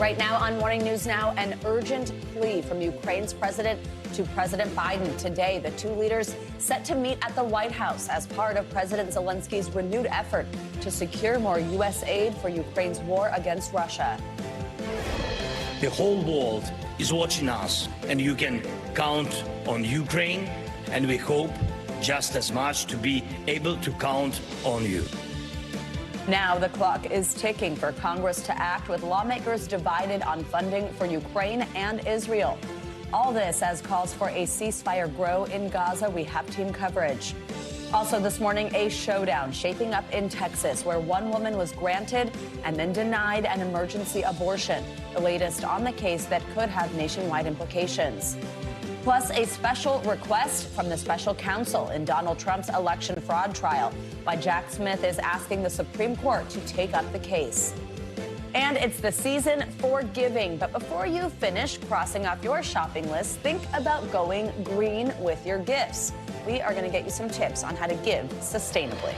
Right now on Morning News Now, an urgent plea from Ukraine's president to President Biden. Today, the two leaders set to meet at the White House as part of President Zelensky's renewed effort to secure more U.S. aid for Ukraine's war against Russia. The whole world is watching us, and you can count on Ukraine, and we hope just as much to be able to count on you. Now the clock is ticking for Congress to act, with lawmakers divided on funding for Ukraine and Israel. All this as calls for a ceasefire grow in Gaza. We have team coverage. Also this morning, a showdown shaping up in Texas, where one woman was granted and then denied an emergency abortion. The latest on the case that could have nationwide implications. Plus, a special request from the special counsel in Donald Trump's election fraud trial. Why Jack Smith is asking the Supreme Court to take up the case. And it's the season for giving. But before you finish crossing off your shopping list, think about going green with your gifts. We are going to get you some tips on how to give sustainably.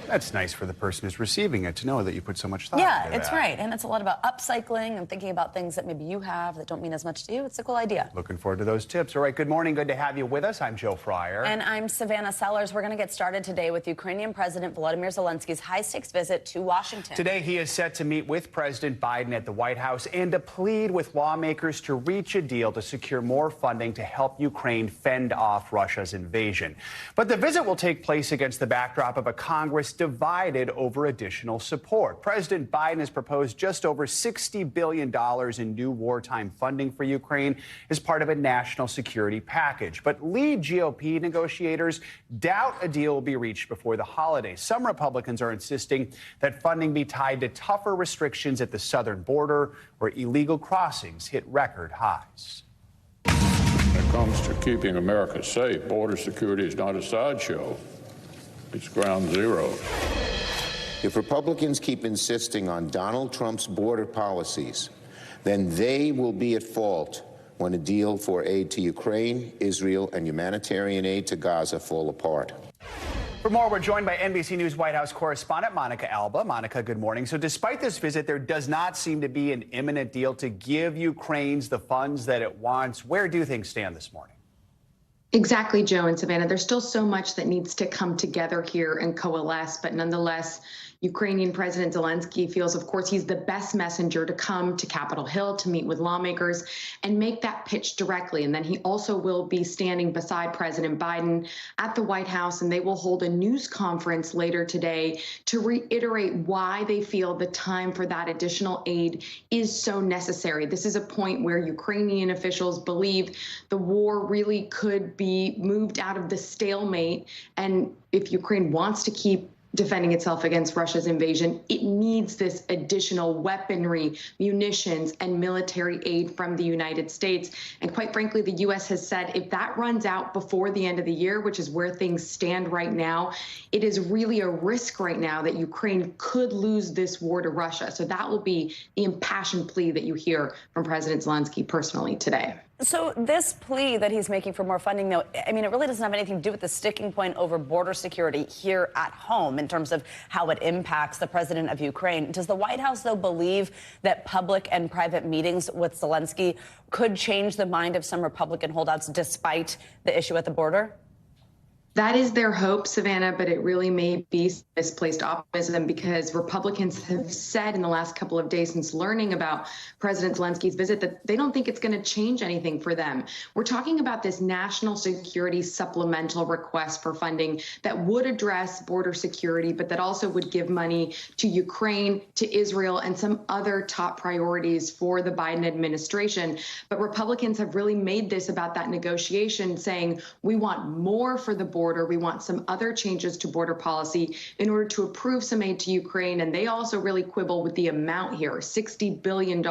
That's nice for the person who's receiving it to know that you put so much thought into that. Yeah, it's right. And it's a lot about upcycling and thinking about things that maybe you have that don't mean as much to you. It's a cool idea. Looking forward to those tips. All right, good morning. Good to have you with us. I'm Joe Fryer. And I'm Savannah Sellers. We're going to get started today with Ukrainian President Volodymyr Zelensky's high-stakes visit to Washington. Today, he is set to meet with President Biden at the White House and to plead with lawmakers to reach a deal to secure more funding to help Ukraine fend off Russia's invasion. But the visit will take place against the backdrop of a Congress divided over additional support. President Biden has proposed just over $60 billion in new wartime funding for Ukraine as part of a national security package. But lead GOP negotiators doubt a deal will be reached before the holidays. Some Republicans are insisting that funding be tied to tougher restrictions at the southern border, where illegal crossings hit record highs. When it comes to keeping America safe, border security is not a sideshow. It's ground zero. If Republicans keep insisting on Donald Trump's border policies, then they will be at fault when a deal for aid to Ukraine, Israel, and humanitarian aid to Gaza fall apart. For more, we're joined by NBC News White House correspondent Monica Alba. Monica, good morning. So despite this visit, there does not seem to be an imminent deal to give Ukraine the funds that it wants. Where do things stand this morning? Exactly, Joe and Savannah. There's still so much that needs to come together here and coalesce, but nonetheless, Ukrainian President Zelenskyy feels, of course, he's the best messenger to come to Capitol Hill to meet with lawmakers and make that pitch directly. And then he also will be standing beside President Biden at the White House, and they will hold a news conference later today to reiterate why they feel the time for that additional aid is so necessary. This is a point where Ukrainian officials believe the war really could be moved out of the stalemate. And if Ukraine wants to keep defending itself against Russia's invasion, it needs this additional weaponry, munitions, and military aid from the United States. And quite frankly, the U.S. has said if that runs out before the end of the year, which is where things stand right now, it is really a risk right now that Ukraine could lose this war to Russia. So that will be the impassioned plea that you hear from President Zelenskyy personally today. So this plea that he's making for more funding, though, I mean, it really doesn't have anything to do with the sticking point over border security here at home in terms of how it impacts the president of Ukraine. Does the White House, though, believe that public and private meetings with Zelenskyy could change the mind of some Republican holdouts despite the issue at the border? That is their hope, Savannah, but it really may be misplaced optimism, because Republicans have said in the last couple of days since learning about President Zelenskyy's visit that they don't think it's going to change anything for them. We're talking about this national security supplemental request for funding that would address border security, but that also would give money to Ukraine, to Israel, and some other top priorities for the Biden administration. But Republicans have really made this about that negotiation, saying we want more for the border. We want some other changes to border policy in order to approve some aid to Ukraine. And they also really quibble with the amount here, $60 billion,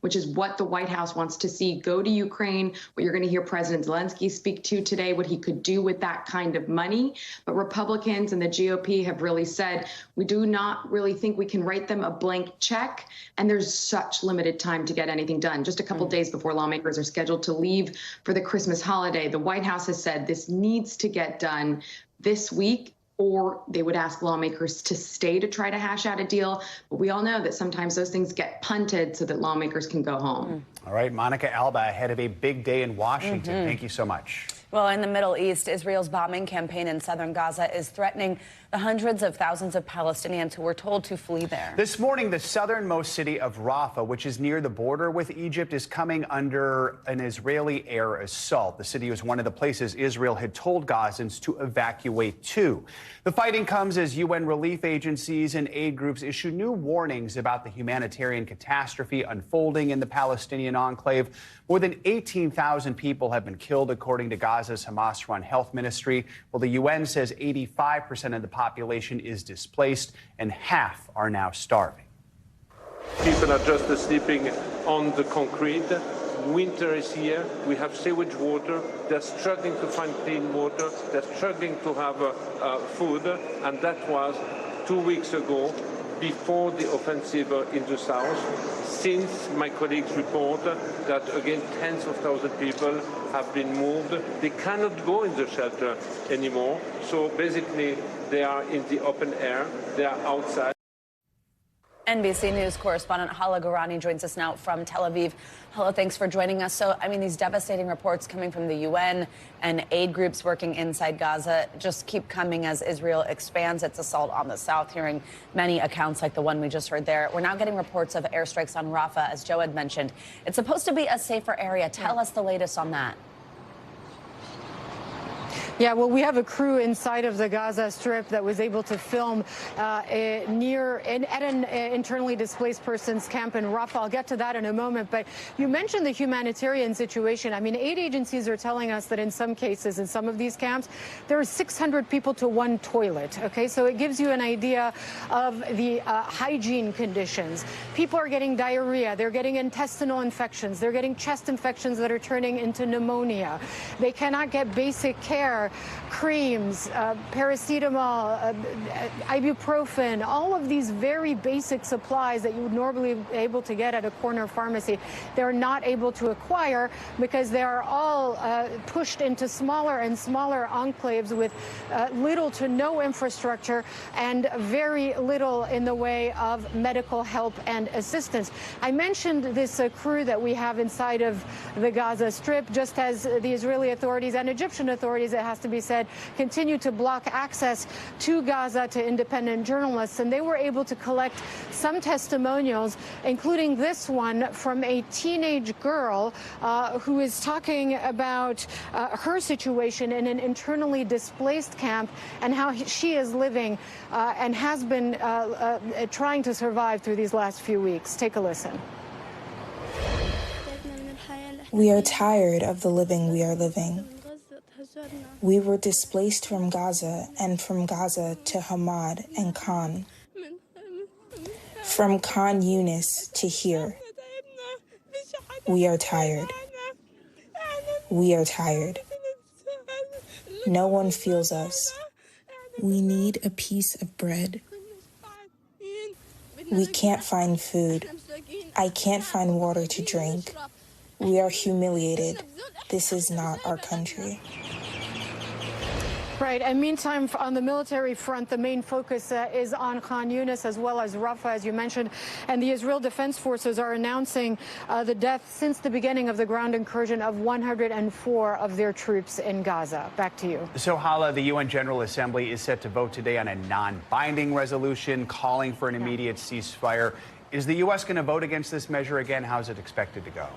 which is what the White House wants to see go to Ukraine, what you're going to hear President Zelenskyy speak to today, what he could do with that kind of money. But Republicans and the GOP have really said, we do not really think we can write them a blank check. And there's such limited time to get anything done. Just a couple days before lawmakers are scheduled to leave for the Christmas holiday, the White House has said this needs to get done this week or they would ask lawmakers to stay to try to hash out a deal. But we all know that sometimes those things get punted so that lawmakers can go home. All right, Monica Alba, ahead of a big day in Washington. Thank you so much. Well, in the Middle East, Israel's bombing campaign in southern Gaza is threatening the hundreds of thousands of Palestinians who were told to flee there. This morning, the southernmost city of Rafah, which is near the border with Egypt, is coming under an Israeli air assault. The city was one of the places Israel had told Gazans to evacuate to. The fighting comes as UN relief agencies and aid groups issue new warnings about the humanitarian catastrophe unfolding in the Palestinian enclave. More than 18,000 people have been killed, according to Gaza's Hamas-run health ministry. Well, the UN says 85% of the population is displaced and half are now starving. People are just sleeping on the concrete. Winter is here. We have sewage water. They're struggling to find clean water. They're struggling to have food. And that was 2 weeks ago, before the offensive in the south. Since my colleagues report that, again, tens of thousands of people have been moved. They cannot go in the shelter anymore. So basically, they are in the open air. They are outside. NBC News correspondent Hala Gourani joins us now from Tel Aviv. Hala, thanks for joining us. So, I mean, these devastating reports coming from the UN and aid groups working inside Gaza just keep coming as Israel expands its assault on the south, hearing many accounts like the one we just heard there. We're now getting reports of airstrikes on Rafah, as Joe had mentioned. It's supposed to be a safer area. Tell us the latest on that. Yeah, well, we have a crew inside of the Gaza Strip that was able to film at an internally displaced persons camp in Rafah. I'll get to that in a moment. But you mentioned the humanitarian situation. I mean, aid agencies are telling us that in some cases, in some of these camps, there are 600 people to one toilet. OK, so it gives you an idea of the hygiene conditions. People are getting diarrhea. They're getting intestinal infections. They're getting chest infections that are turning into pneumonia. They cannot get basic care. Creams, paracetamol, ibuprofen, all of these very basic supplies that you would normally be able to get at a corner pharmacy, they're not able to acquire because they are all pushed into smaller and smaller enclaves with little to no infrastructure and very little in the way of medical help and assistance. I mentioned this crew that we have inside of the Gaza Strip, just as the Israeli authorities and Egyptian authorities, it has to be said, continue to block access to Gaza to independent journalists. And they were able to collect some testimonials, including this one from a teenage girl who is talking about her situation in an internally displaced camp and how she is living and has been trying to survive through these last few weeks. Take a listen. We are tired of the living we are living. We were displaced from Gaza and from Gaza to Hamad and Khan. From Khan Yunis to here. We are tired. We are tired. No one feels us. We need a piece of bread. We can't find food. I can't find water to drink. We are humiliated. This is not our country. Right, and meantime, on the military front, the main focus is on Khan Yunis as well as Rafah, as you mentioned, and the Israel Defense Forces are announcing the death since the beginning of the ground incursion of 104 of their troops in Gaza. Back to you. So, Hala, the UN General Assembly is set to vote today on a non-binding resolution calling for an immediate ceasefire. Is the U.S. going to vote against this measure again? How is it expected to go?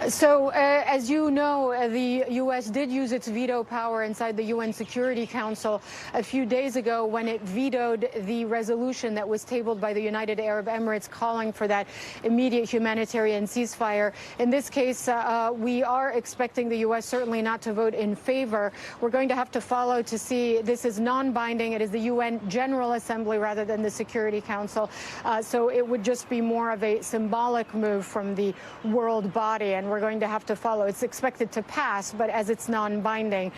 So, as you know, the U.S. did use its veto power inside the UN Security Council a few days ago when it vetoed the resolution that was tabled by the United Arab Emirates calling for that immediate humanitarian ceasefire. In this case, we are expecting the U.S. certainly not to vote in favor. We're going to have to follow to see. This is non-binding. It is the UN General Assembly rather than the Security Council. So it would just be more of a symbolic move from the world body. And we're going to have to follow. It's expected to pass, but as it's non-binding,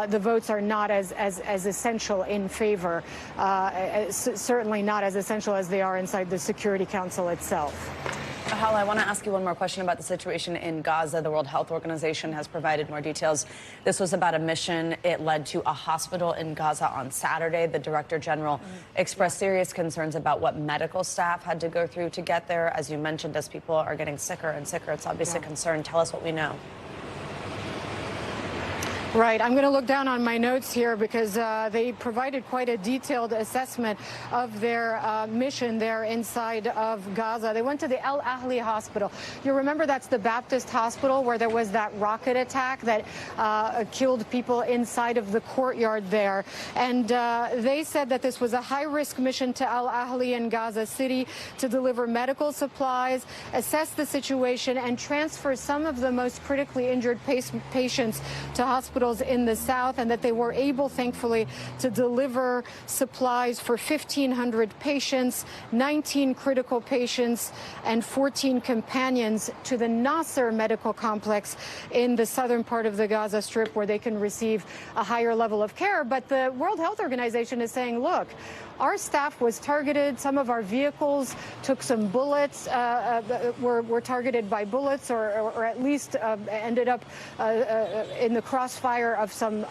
the votes are not as essential in favor, certainly not as essential as they are inside the Security Council itself. Hala, I want to ask you one more question about the situation in Gaza. The World Health Organization has provided more details. This was about a mission. It led to a hospital in Gaza on Saturday. The Director General expressed serious concerns about what medical staff had to go through to get there. As you mentioned, as people are getting sicker and sicker, it's obviously a concern. Tell us what we know. Right. I'm going to look down on my notes here because they provided quite a detailed assessment of their mission there inside of Gaza. They went to the El Ahli hospital. You remember that's the Baptist hospital where there was that rocket attack that killed people inside of the courtyard there. And they said that this was a high-risk mission to El Ahli in Gaza City to deliver medical supplies, assess the situation, and transfer some of the most critically injured patients to hospitals in the south, and that they were able, thankfully, to deliver supplies for 1,500 patients, 19 critical patients, and 14 companions to the Nasser Medical Complex in the southern part of the Gaza Strip, where they can receive a higher level of care. But the World Health Organization is saying, look, our staff was targeted. Some of our vehicles took some bullets, were targeted by bullets, or at least ended up in the crossfire of some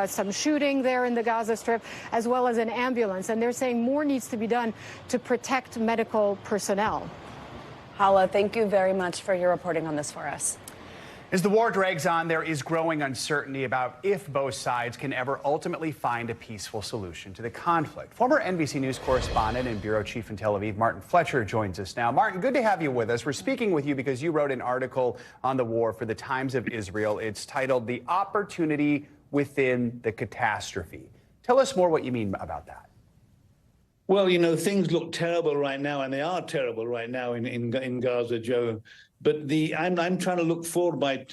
some shooting there in the Gaza Strip, as well as an ambulance. And they're saying more needs to be done to protect medical personnel. Hala, thank you very much for your reporting on this for us. As the war drags on, there is growing uncertainty about if both sides can ever ultimately find a peaceful solution to the conflict. Former NBC News correspondent and bureau chief in Tel Aviv, Martin Fletcher, joins us now. Martin, good to have you with us. We're speaking with you because you wrote an article on the war for the Times of Israel. It's titled "The Opportunity Within the Catastrophe." Tell us more what you mean about that. Well, you know, things look terrible right now, and they are terrible right now in Gaza, Joe. But I'm trying to look forward by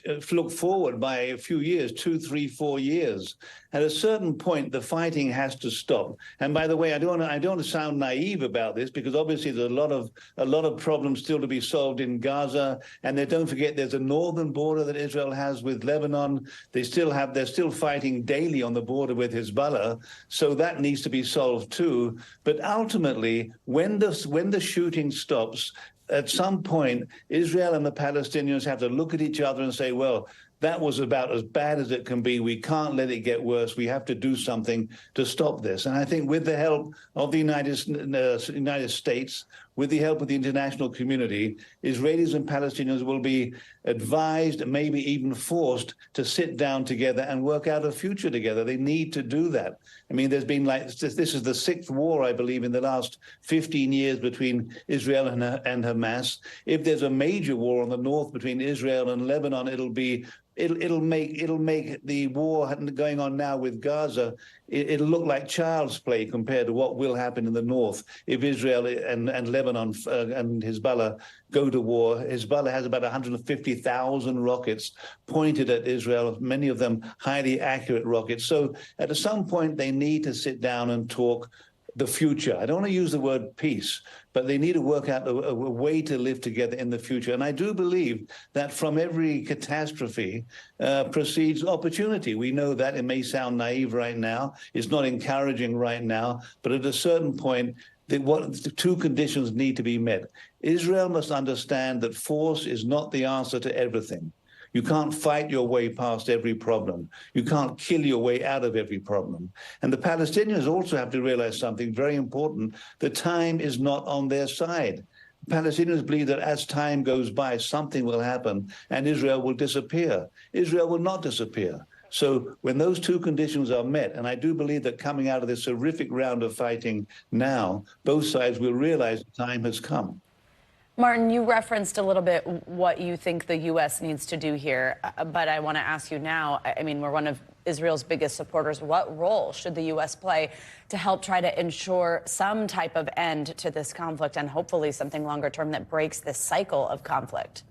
a few years, 2, 3, 4 years. At a certain point, the fighting has to stop. And by the way, I don't want to sound naive about this, because obviously there's a lot of problems still to be solved in Gaza. And don't forget, there's a northern border that Israel has with Lebanon. They're still fighting daily on the border with Hezbollah. So that needs to be solved too. But ultimately, when the shooting stops, at some point, Israel and the Palestinians have to look at each other and say, well, that was about as bad as it can be. We can't let it get worse. We have to do something to stop this. And I think with the help of the United States, with the help of the international community, Israelis and Palestinians will be advised, maybe even forced, to sit down together and work out a future together. They need to do that. I mean, there's been this is the 6th war, I believe, in the last 15 years between Israel and Hamas. If there's a major war on the north between Israel and Lebanon, it'll make the war going on now with Gaza, it'll look like child's play compared to what will happen in the north if Israel and Lebanon and Hezbollah go to war. Hezbollah has about 150,000 rockets pointed at Israel, many of them highly accurate rockets. So at some point, they need to sit down and talk the future. I don't want to use the word peace, but they need to work out a way to live together in the future. And I do believe that from every catastrophe proceeds opportunity. We know that. It may sound naive right now. It's not encouraging right now. But at a certain point, the 2 conditions need to be met. Israel must understand that force is not the answer to everything. You can't fight your way past every problem. You can't kill your way out of every problem. And the Palestinians also have to realize something very important. The time is not on their side. Palestinians believe that as time goes by, something will happen and Israel will disappear. Israel will not disappear. So when those 2 conditions are met, and I do believe that coming out of this horrific round of fighting now, both sides will realize the time has come. Martin, you referenced a little bit what you think the U.S. needs to do here, but I want to ask you now, I mean, we're one of Israel's biggest supporters. What role should the U.S. play to help try to ensure some type of end to this conflict and hopefully something longer term that breaks this cycle of conflict?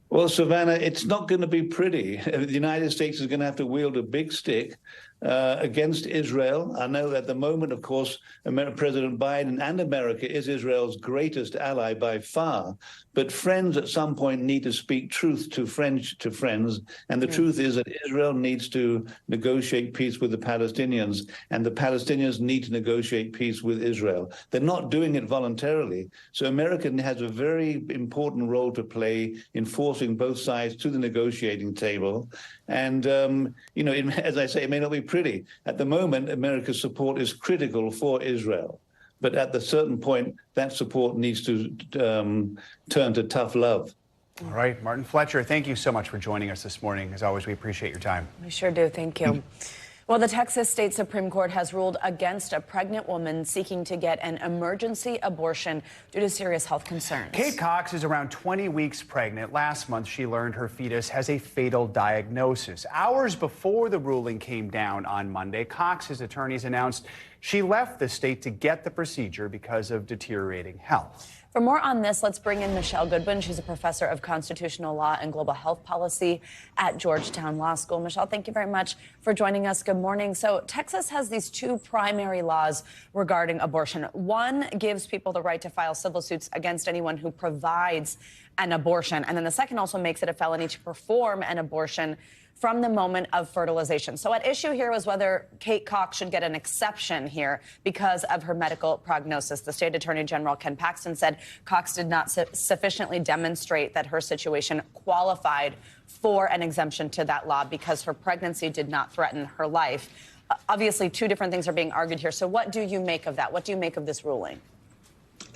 Well, Savannah, it's not going to be pretty. The United States is going to have to wield a big stick. against Israel. I know at the moment, of course, President Biden and America is Israel's greatest ally by far. But friends at some point need to speak truth to friends. And the truth is that Israel needs to negotiate peace with the Palestinians, and the Palestinians need to negotiate peace with Israel. They're not doing it voluntarily. So America has a very important role to play in forcing both sides to the negotiating table. And, as I say, it may not be pretty. At the moment, America's support is critical for Israel. But at a certain point, that support needs to turn to tough love. All right, Martin Fletcher, thank you so much for joining us this morning. As always, we appreciate your time. We sure do. Thank you. Well, the Texas State Supreme Court has ruled against a pregnant woman seeking to get an emergency abortion due to serious health concerns. Kate Cox is around 20 weeks pregnant. Last month, she learned her fetus has a fatal diagnosis. Hours before the ruling came down on Monday, Cox's attorneys announced she left the state to get the procedure because of deteriorating health. For more on this, let's bring in Michelle Goodwin. She's a professor of constitutional law and global health policy at Georgetown Law School. Michelle, thank you very much for joining us. Good morning. So Texas has these two primary laws regarding abortion. One gives people the right to file civil suits against anyone who provides an abortion. And then the second also makes it a felony to perform an abortion from the moment of fertilization. So at issue here was whether Kate Cox should get an exception here because of her medical prognosis. The state attorney general, Ken Paxton, said Cox did not sufficiently demonstrate that her situation qualified for an exemption to that law because her pregnancy did not threaten her life. Obviously, two different things are being argued here. So what do you make of that? What do you make of this ruling?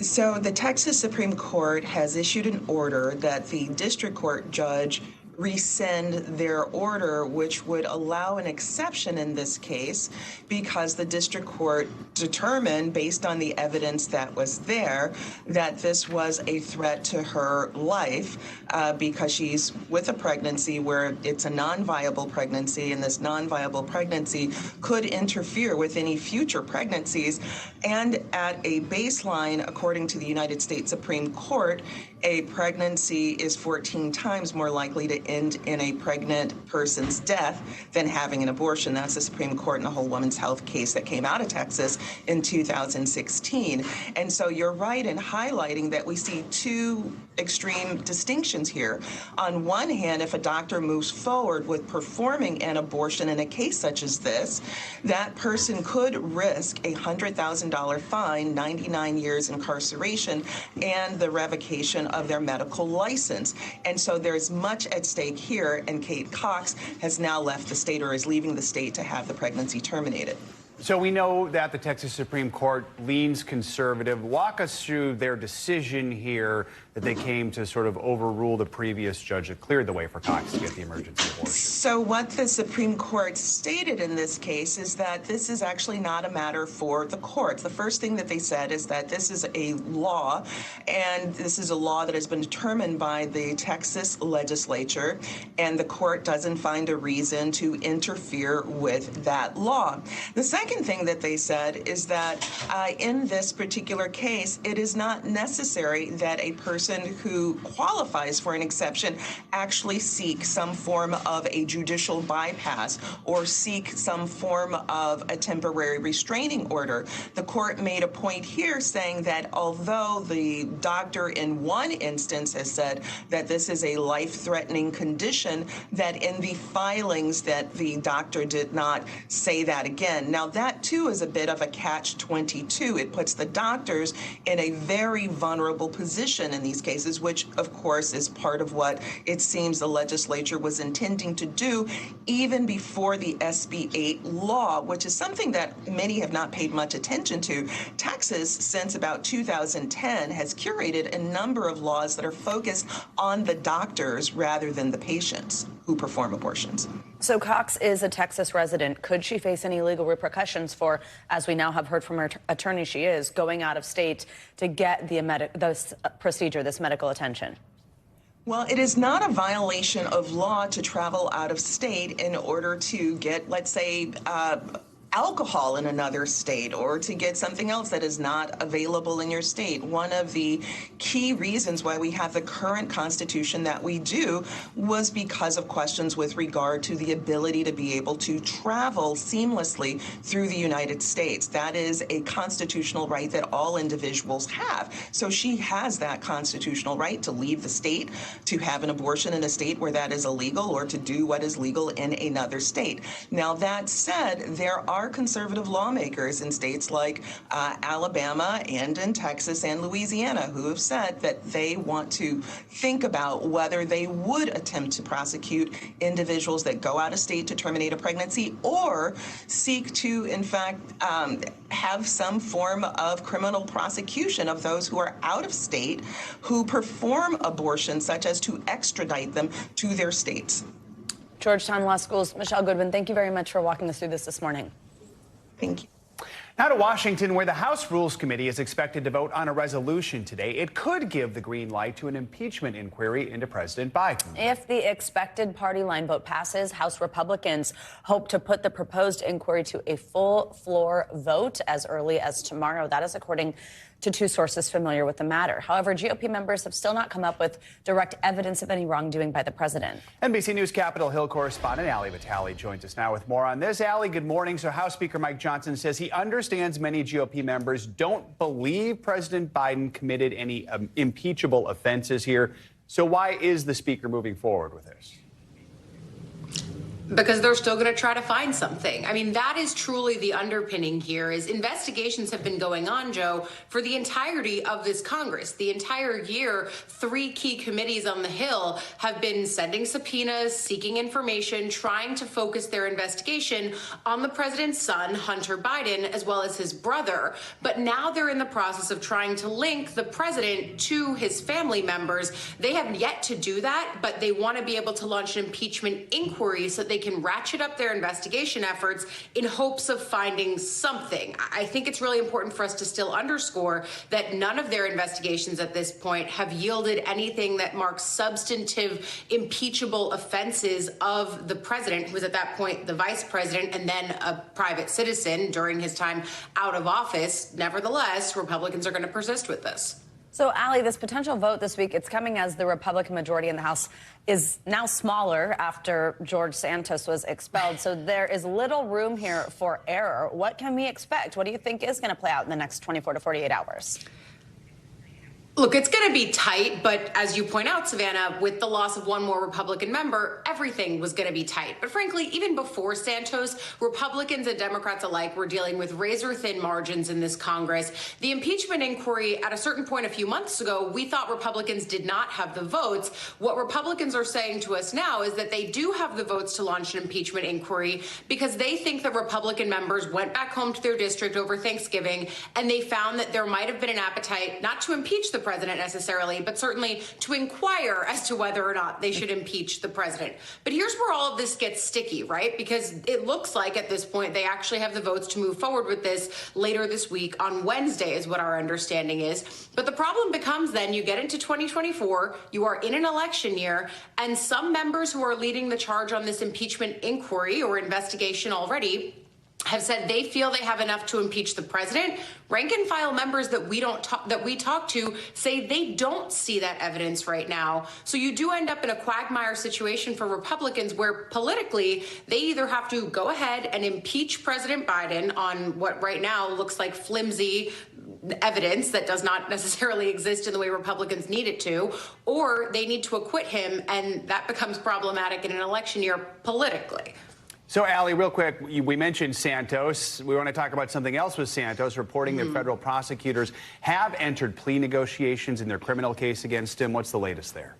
So the Texas Supreme Court has issued an order that the district court judge rescind their order, which would allow an exception in this case because the district court determined, based on the evidence that was there, that this was a threat to her life because she's with a pregnancy where it's a non-viable pregnancy, and this non-viable pregnancy could interfere with any future pregnancies. And at a baseline, according to the United States Supreme Court, a pregnancy is 14 times more likely to end in a pregnant person's death than having an abortion. That's the Supreme Court in a whole woman's health case that came out of Texas in 2016. And so you're right in highlighting that we see two extreme distinctions here. On one hand, if a doctor moves forward with performing an abortion in a case such as this, that person could risk a $100,000 fine, 99 years incarceration, and the revocation of their medical license. And so there's much at stake here, and Kate Cox has now left the state, or is leaving the state, to have the pregnancy terminated. So we know that the Texas Supreme Court leans conservative. Walk us through their decision here that they came to sort of overrule the previous judge that cleared the way for Cox to get the emergency abortion. So what the Supreme Court stated in this case is that this is actually not a matter for the courts. The first thing that they said is that this is a law, and this is a law that has been determined by the Texas legislature, and the court doesn't find a reason to interfere with that law. The second thing that they said is that in this particular case, it is not necessary that a person who qualifies for an exception actually seek some form of a judicial bypass or seek some form of a temporary restraining order. The court made a point here saying that although the doctor in one instance has said that this is a life-threatening condition, that in the filings that the doctor did not say that again. Now that too is a bit of a catch-22. It puts the doctors in a very vulnerable position in these cases, which of course is part of what it seems the legislature was intending to do even before the SB 8 law, which is something that many have not paid much attention to. Texas, since about 2010, has curated a number of laws that are focused on the doctors rather than the patients who perform abortions. So Cox is a Texas resident. Could she face any legal repercussions for, as we now have heard from her attorney, she is going out of state to get this procedure, this medical attention? Well, it is not a violation of law to travel out of state in order to get, let's say, alcohol in another state or to get something else that is not available in your state. One of the key reasons why we have the current constitution that we do was because of questions with regard to the ability to be able to travel seamlessly through the United States. That is a constitutional right that all individuals have. So she has that constitutional right to leave the state, to have an abortion in a state where that is illegal, or to do what is legal in another state. Now, that said, there are conservative lawmakers in states like Alabama and in Texas and Louisiana who have said that they want to think about whether they would attempt to prosecute individuals that go out of state to terminate a pregnancy, or seek to, in fact, have some form of criminal prosecution of those who are out of state who perform abortions, such as to extradite them to their states. Georgetown Law School's Michelle Goodwin, thank you very much for walking us through this morning. Thank you. Now to Washington, where the House Rules Committee is expected to vote on a resolution today. It could give the green light to an impeachment inquiry into President Biden. If the expected party line vote passes, House Republicans hope to put the proposed inquiry to a full floor vote as early as tomorrow. That is according to two sources familiar with the matter. However, GOP members have still not come up with direct evidence of any wrongdoing by the president. NBC News Capitol Hill correspondent Ali Vitale joins us now with more on this. Ali, good morning. So House Speaker Mike Johnson says he understands many GOP members don't believe President Biden committed any impeachable offenses here. So why is the speaker moving forward with this? Because they're still going to try to find something. I mean, that is truly the underpinning here. Is investigations have been going on, Joe, for the entirety of this Congress. The entire year, 3 key committees on the Hill have been sending subpoenas, seeking information, trying to focus their investigation on the president's son, Hunter Biden, as well as his brother. But now they're in the process of trying to link the president to his family members. They have yet to do that, but they want to be able to launch an impeachment inquiry so they can ratchet up their investigation efforts in hopes of finding something. I think it's really important for us to still underscore that none of their investigations at this point have yielded anything that marks substantive impeachable offenses of the president, who was at that point the vice president and then a private citizen during his time out of office. Nevertheless, Republicans are going to persist with this. So, Ali, this potential vote this week, it's coming as the Republican majority in the House is now smaller after George Santos was expelled. So there is little room here for error. What can we expect? What do you think is going to play out in the next 24 to 48 hours? Look, it's going to be tight, but as you point out, Savannah, with the loss of one more Republican member, everything was going to be tight. But frankly, even before Santos, Republicans and Democrats alike were dealing with razor-thin margins in this Congress. The impeachment inquiry, at a certain point a few months ago, we thought Republicans did not have the votes. What Republicans are saying to us now is that they do have the votes to launch an impeachment inquiry because they think that Republican members went back home to their district over Thanksgiving and they found that there might have been an appetite not to impeach the president necessarily, but certainly to inquire as to whether or not they should impeach the president. But here's where all of this gets sticky, right? Because it looks like at this point they actually have the votes to move forward with this later this week on Wednesday is what our understanding is. But the problem becomes then you get into 2024, you are in an election year, and some members who are leading the charge on this impeachment inquiry or investigation already have said they feel they have enough to impeach the president. Rank and file members that we talk to say they don't see that evidence right now. So you do end up in a quagmire situation for Republicans where politically they either have to go ahead and impeach President Biden on what right now looks like flimsy evidence that does not necessarily exist in the way Republicans need it to, or they need to acquit him, and that becomes problematic in an election year politically. So, Ali, real quick, we mentioned Santos. We want to talk about something else with Santos, reporting that federal prosecutors have entered plea negotiations in their criminal case against him. What's the latest there?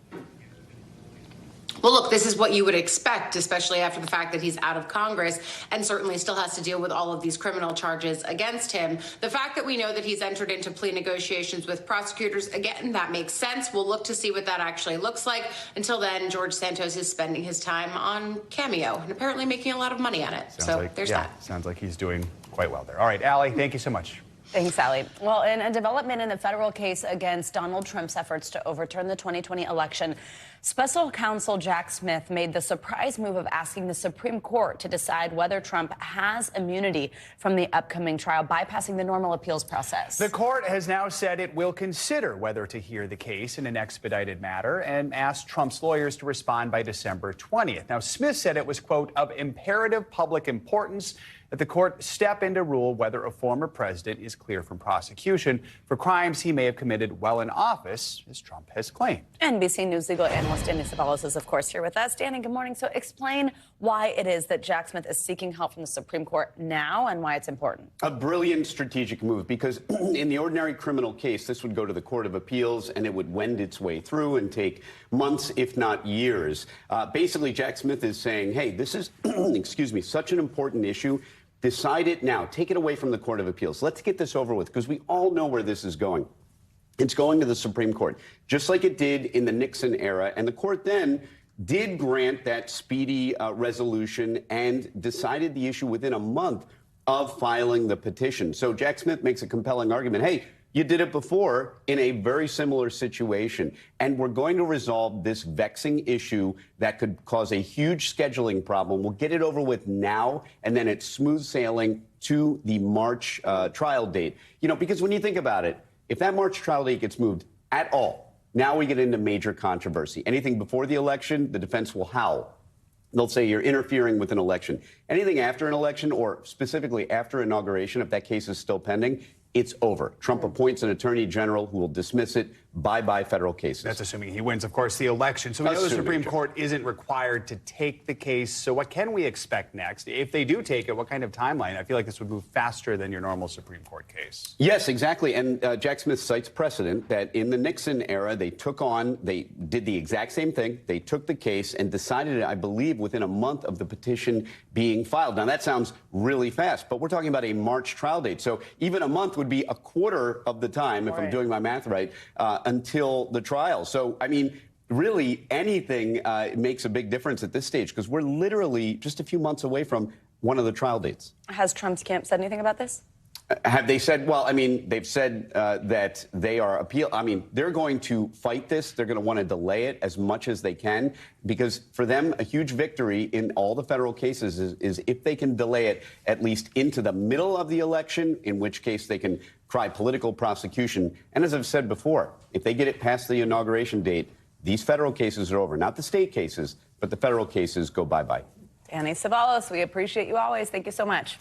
Well, look, this is what you would expect, especially after the fact that he's out of Congress and certainly still has to deal with all of these criminal charges against him. The fact that we know that he's entered into plea negotiations with prosecutors, again, that makes sense. We'll look to see what that actually looks like. Until then, George Santos is spending his time on Cameo and apparently making a lot of money on it. There's that. Sounds like he's doing quite well there. All right, Ali, thank you so much. Thanks, Allie. Well, in a development in the federal case against Donald Trump's efforts to overturn the 2020 election, Special Counsel Jack Smith made the surprise move of asking the Supreme Court to decide whether Trump has immunity from the upcoming trial, bypassing the normal appeals process. The court has now said it will consider whether to hear the case in an expedited matter and asked Trump's lawyers to respond by December 20th. Now, Smith said it was, quote, of imperative public importance that the court step in to rule whether a former president is clear from prosecution for crimes he may have committed while in office, as Trump has claimed. NBC News legal analyst Danny Ceballos is, of course, here with us. Danny, good morning. So explain why it is that Jack Smith is seeking help from the Supreme Court now and why it's important. A brilliant strategic move, because in the ordinary criminal case, this would go to the Court of Appeals and it would wend its way through and take months, if not years. Basically, Jack Smith is saying, hey, this is, excuse me, such an important issue. Decide it now. Take it away from the Court of Appeals. Let's get this over with, because we all know where this is going. It's going to the Supreme Court, just like it did in the Nixon era. And the court then did grant that speedy resolution and decided the issue within a month of filing the petition. So Jack Smith makes a compelling argument. Hey, you did it before in a very similar situation, and we're going to resolve this vexing issue that could cause a huge scheduling problem. We'll get it over with now, and then it's smooth sailing to the March trial date. You know, because when you think about it, if that March trial date gets moved at all, now we get into major controversy. Anything before the election, the defense will howl. They'll say you're interfering with an election. Anything after an election, or specifically after inauguration, if that case is still pending, it's over. Trump appoints an attorney general who will dismiss it. Bye-bye federal cases. That's assuming he wins, of course, the election. So we know the Supreme Court isn't required to take the case. So what can we expect next? If they do take it, what kind of timeline? I feel like this would move faster than your normal Supreme Court case. Yes, exactly. And Jack Smith cites precedent that in the Nixon era, they did the exact same thing. They took the case and decided it, I believe, within a month of the petition being filed. Now, that sounds really fast, but we're talking about a March trial date. So even a month would be a quarter of the time, if I'm doing my math right, until the trial. So, I mean, really anything makes a big difference at this stage, because we're literally just a few months away from one of the trial dates. Has Trump's camp said anything about this? Have they said, well, I mean, they've said that they are they're going to fight this. They're going to want to delay it as much as they can, because for them, a huge victory in all the federal cases is if they can delay it at least into the middle of the election, in which case they can try political prosecution. And as I've said before, if they get it past the inauguration date, these federal cases are over. Not the state cases, but the federal cases go bye-bye. Danny Ceballos, we appreciate you always. Thank you so much.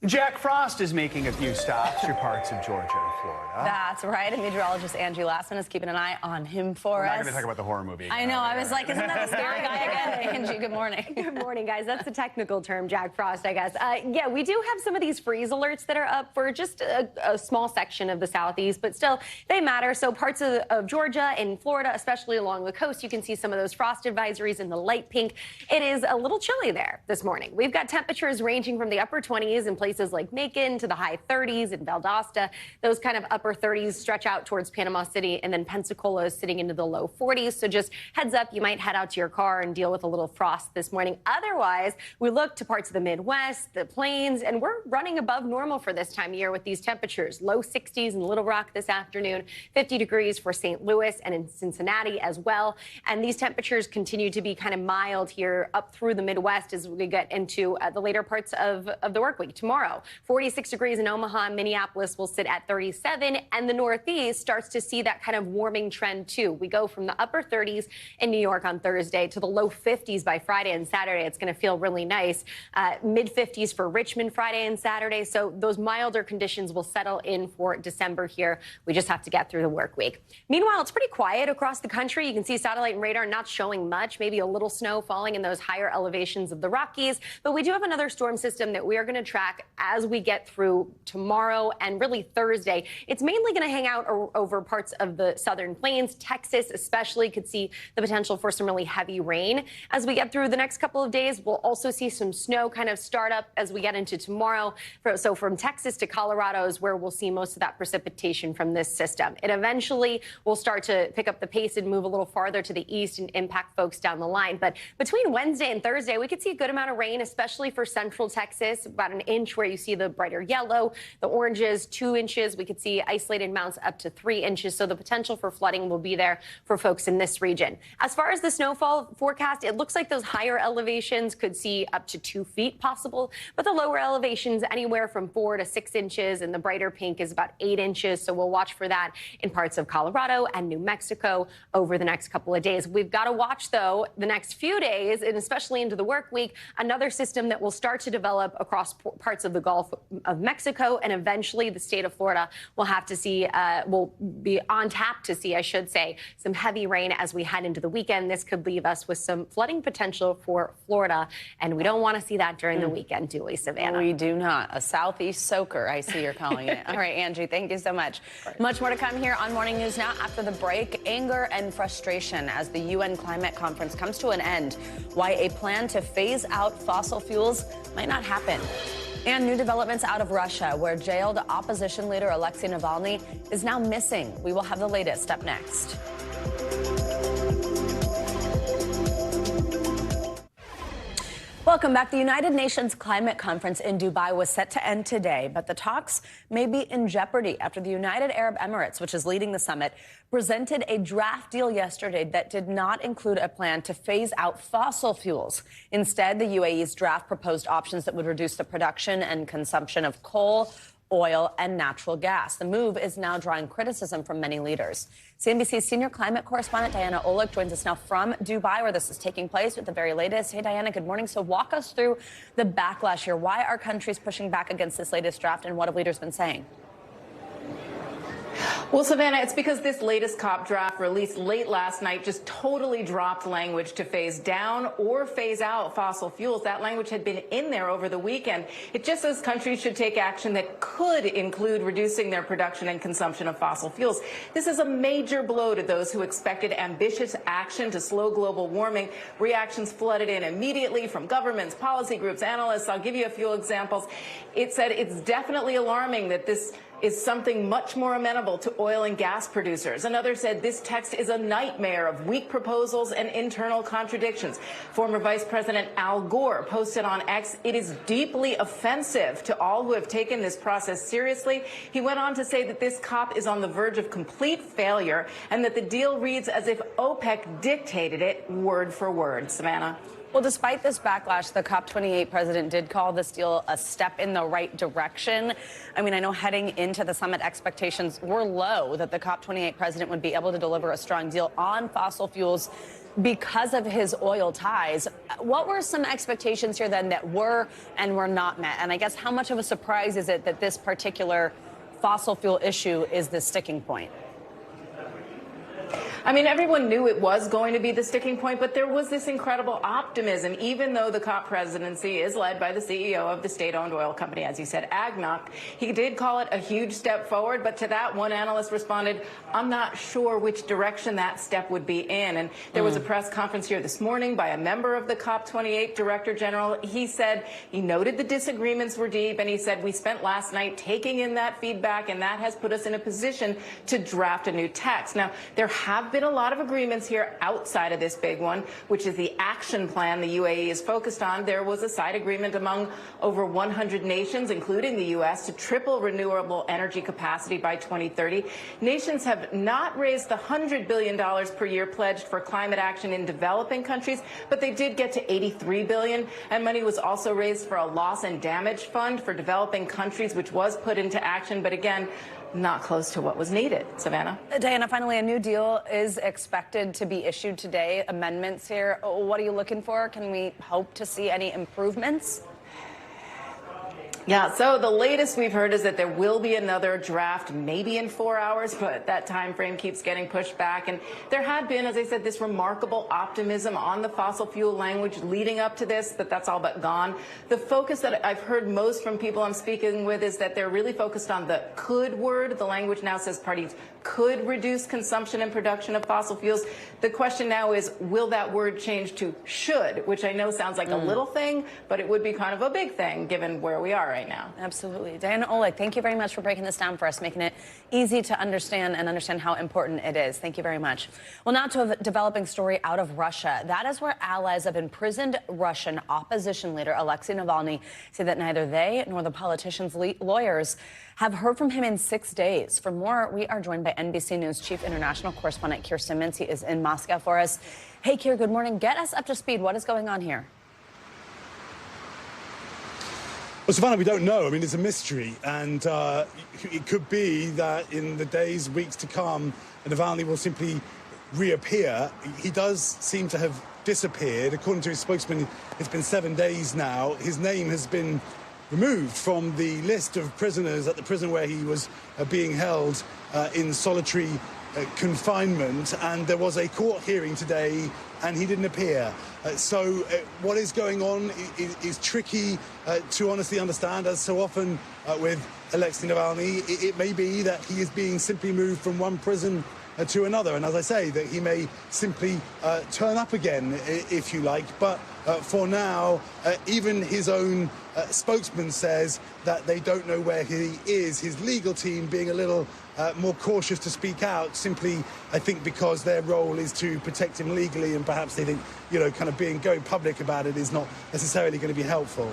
Jack Frost is making a few stops through parts of Georgia and Florida. That's right. And meteorologist Angie Lassman is keeping an eye on him for We're us. not going to talk about the horror movie. I know. I was like, isn't that the scary guy again? Angie, good morning. Good morning, guys. That's the technical term, Jack Frost, I guess. Yeah, we do have some of these freeze alerts that are up for just a small section of the southeast, but still, they matter. So parts of Georgia and Florida, especially along the coast, you can see some of those frost advisories in the light pink. It is a little chilly there this morning. We've got temperatures ranging from the upper 20s in places like Macon to the high 30s in Valdosta. Those kind of upper 30s stretch out towards Panama City, and then Pensacola is sitting into the low 40s. So just heads up, you might head out to your car and deal with a little frost this morning. Otherwise, we look to parts of the Midwest, the plains, and we're running above normal for this time of year with these temperatures. Low 60s in Little Rock this afternoon, 50 degrees for St. Louis and in Cincinnati as well. And these temperatures continue to be kind of mild here up through the Midwest as we get into the later parts of the work week. Tomorrow, 46 degrees in Omaha. Minneapolis will sit at 37, and the Northeast starts to see that kind of warming trend too. We go from the upper 30s in New York on Thursday to the low 50s by Friday and Saturday. It's going to feel really nice. Mid 50s for Richmond Friday and Saturday. So those milder conditions will settle in for December here. We just have to get through the work week. Meanwhile, it's pretty quiet across the country. You can see satellite and radar not showing much, maybe a little snow falling in those higher elevations of the Rockies. But we do have another storm system that we are going to track as we get through tomorrow and really Thursday. It's mainly going to hang out over parts of the southern plains. Texas especially could see the potential for some really heavy rain. As we get through the next couple of days, we'll also see some snow kind of start up as we get into tomorrow. So from Texas to Colorado is where we'll see most of that precipitation from this system. It eventually will start to pick up the pace and move a little farther to the east and impact folks down the line. But between Wednesday and Thursday, we could see a good amount of rain, especially for central Texas, about an inch where where you see the brighter yellow, the oranges, 2 inches. We could see isolated amounts up to 3 inches. So the potential for flooding will be there for folks in this region. As far as the snowfall forecast, it looks like those higher elevations could see up to 2 feet possible, but the lower elevations anywhere from 4 to 6 inches, and the brighter pink is about 8 inches. So we'll watch for that in parts of Colorado and New Mexico over the next couple of days. We've got to watch, though, the next few days, and especially into the work week, another system that will start to develop across parts of the Gulf of Mexico, and eventually the state of Florida will have to see, will be on tap to see, I should say, some heavy rain as we head into the weekend. This could leave us with some flooding potential for Florida, and we don't want to see that during the weekend, do we, Savannah? We do not. A southeast soaker, I see you're calling it. All right, Angie, thank you so much. Much more to come here on Morning News Now. After the break, anger and frustration as the UN climate conference comes to an end. Why a plan to phase out fossil fuels might not happen. And new developments out of Russia, where jailed opposition leader Alexei Navalny is now missing. We will have the latest up next. Welcome back. The United Nations Climate Conference in Dubai was set to end today, but the talks may be in jeopardy after the United Arab Emirates, which is leading the summit, presented a draft deal yesterday that did not include a plan to phase out fossil fuels. Instead, the UAE's draft proposed options that would reduce the production and consumption of coal, oil, and natural gas. The move is now drawing criticism from many leaders. CNBC's senior climate correspondent Diana Olick joins us now from Dubai, where this is taking place, with the very latest. Hey, Diana, good morning. So walk us through the backlash here. Why are countries pushing back against this latest draft, and what have leaders been saying? Well, Savannah, it's because this latest COP draft released late last night just totally dropped language to phase down or phase out fossil fuels. That language had been in there over the weekend. It just says countries should take action that could include reducing their production and consumption of fossil fuels. This is a major blow to those who expected ambitious action to slow global warming. Reactions flooded in immediately from governments, policy groups, analysts. I'll give you a few examples. It said it's definitely alarming that this is something much more amenable to oil and gas producers. Another said this text is a nightmare of weak proposals and internal contradictions. Former Vice President Al Gore posted on X, "It is deeply offensive to all who have taken this process seriously." He went on to say that this COP is on the verge of complete failure and that the deal reads as if OPEC dictated it word for word. Savannah. Well, despite this backlash, the COP28 president did call this deal a step in the right direction. I mean, I know heading into the summit, expectations were low that the COP28 president would be able to deliver a strong deal on fossil fuels because of his oil ties. What were some expectations here then that were and were not met? And I guess how much of a surprise is it that this particular fossil fuel issue is the sticking point? I mean, everyone knew it was going to be the sticking point, but there was this incredible optimism, even though the COP presidency is led by the CEO of the state-owned oil company, as you said, ADNOC. He did call it a huge step forward, but to that, one analyst responded, "I'm not sure which direction that step would be in." And there was a press conference here this morning by a member of the COP28 Director General. He said he noted the disagreements were deep, and he said, "We spent last night taking in that feedback, and that has put us in a position to draft a new text." Now, there have been a lot of agreements here outside of this big one, which is the action plan the UAE is focused on. There was a side agreement among over 100 nations, including the U.S., to triple renewable energy capacity by 2030. Nations have not raised the $100 billion per year pledged for climate action in developing countries, but they did get to $83 billion, and money was also raised for a loss and damage fund for developing countries, which was put into action, but again, not close to what was needed. Savannah? Diana, finally, a new deal is expected to be issued today. Amendments here. What are you looking for? Can we hope to see any improvements? Yeah, so the latest we've heard is that there will be another draft maybe in 4 hours, but that time frame keeps getting pushed back. And there had been, as I said, this remarkable optimism on the fossil fuel language leading up to this, but that's all but gone. The focus that I've heard most from people I'm speaking with is that they're really focused on the could word. The language now says parties could reduce consumption and production of fossil fuels. The question now is, will that word change to should, which I know sounds like a little thing, but it would be kind of a big thing given where we are right now. Absolutely. Diana Oleg, thank you very much for breaking this down for us, making it easy to understand and understand how important it is. Thank you very much. Well, now to a developing story out of Russia. That is where allies of imprisoned Russian opposition leader Alexei Navalny say that neither they nor the politician's lawyers have heard from him in 6 days. For more, we are joined by NBC News Chief International Correspondent Keir Simmons. He is in Moscow for us. Hey, Keir, good morning. Get us up to speed. What is going on here? Well, Savannah, we don't know. I mean, it's a mystery. And it could be that in the days, weeks to come, Navalny will simply reappear. He does seem to have disappeared. According to his spokesman, it's been 7 days now. His name has been removed from the list of prisoners at the prison where he was being held in solitary confinement. And there was a court hearing today, and he didn't appear. So what is going on is tricky to honestly understand, as so often with Alexei Navalny. It may be that he is being simply moved from one prison to another, and as I say, that he may simply turn up again, if you like. But for now, even his own spokesman says that they don't know where he is. His legal team being a little more cautious to speak out, simply, I think, because their role is to protect him legally, and perhaps they think, you know, kind of going public about it is not necessarily going to be helpful.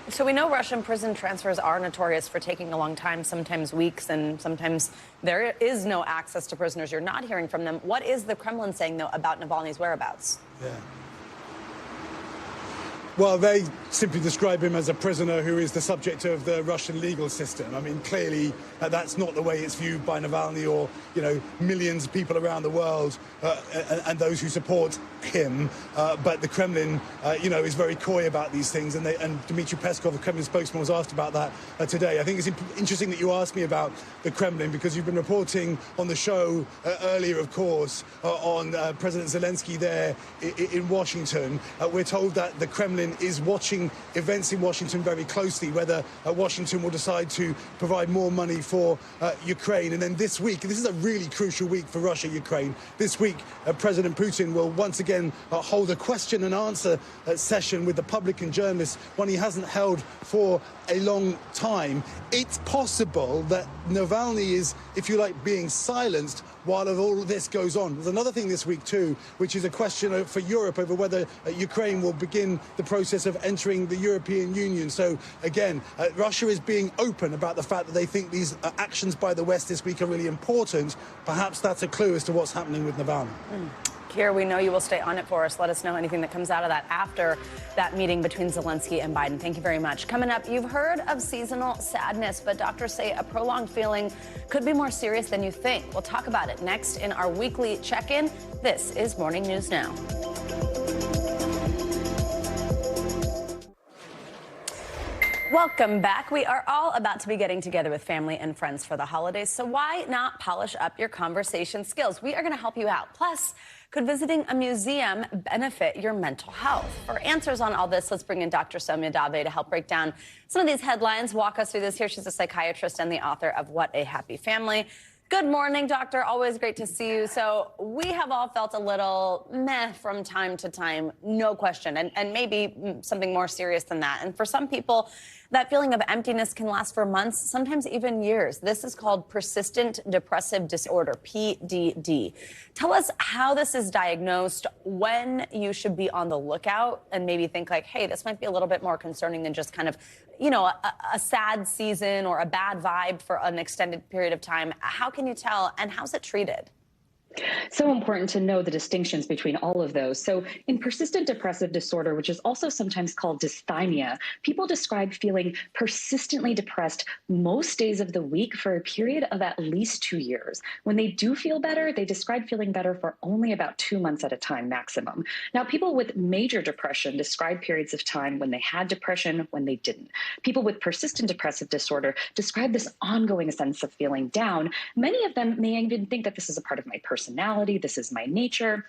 So we know Russian prison transfers are notorious for taking a long time, sometimes weeks, and sometimes there is no access to prisoners. You're not hearing from them. What is the Kremlin saying, though, about Navalny's whereabouts? Yeah. Well, they simply describe him as a prisoner who is the subject of the Russian legal system. I mean, clearly, that's not the way it's viewed by Navalny or, you know, millions of people around the world and those who support him. But the Kremlin, you know, is very coy about these things. And Dmitry Peskov, the Kremlin spokesman, was asked about that today. I think it's interesting that you asked me about the Kremlin, because you've been reporting on the show earlier, of course, on President Zelenskyy there in Washington. We're told that the Kremlin is watching events in Washington very closely, whether Washington will decide to provide more money for Ukraine. And then this week, this is a really crucial week for Russia, Ukraine. This week, President Putin will once again hold a question and answer session with the public and journalists, one he hasn't held for a long time. It's possible that Navalny is, if you like, being silenced while all of this goes on. There's another thing this week, too, which is a question for Europe over whether Ukraine will begin the process of entering the European Union. So, again, Russia is being open about the fact that they think these actions by the West this week are really important. Perhaps that's a clue as to what's happening with Navalny. Keir, we know you will stay on it for us. Let us know anything that comes out of that after that meeting between Zelenskyy and Biden. Thank you very much. Coming up, you've heard of seasonal sadness, but doctors say a prolonged feeling could be more serious than you think. We'll talk about it next in our weekly check-in. This is Morning News Now. Welcome back. We are all about to be getting together with family and friends for the holidays, so why not polish up your conversation skills? We are going to help you out. Plus, could visiting a museum benefit your mental health? For answers on all this, let's bring in Dr. Soumya Dave to help break down some of these headlines, walk us through this. Here, she's a psychiatrist and the author of What a Happy Family. Good morning, doctor. Always great to see you. So we have all felt a little meh from time to time, no question, and maybe something more serious than that. And for some people, that feeling of emptiness can last for months, sometimes even years. This is called persistent depressive disorder, PDD. Tell us how this is diagnosed, when you should be on the lookout, and maybe think like, hey, this might be a little bit more concerning than just kind of, you know, a sad season or a bad vibe for an extended period of time. How can you tell, and how's it treated? So important to know the distinctions between all of those. So in persistent depressive disorder, which is also sometimes called dysthymia, people describe feeling persistently depressed most days of the week for a period of at least 2 years. When they do feel better, they describe feeling better for only about 2 months at a time maximum. Now, people with major depression describe periods of time when they had depression, when they didn't. People with persistent depressive disorder describe this ongoing sense of feeling down. Many of them may even think that this is a part of my personality, this is my nature.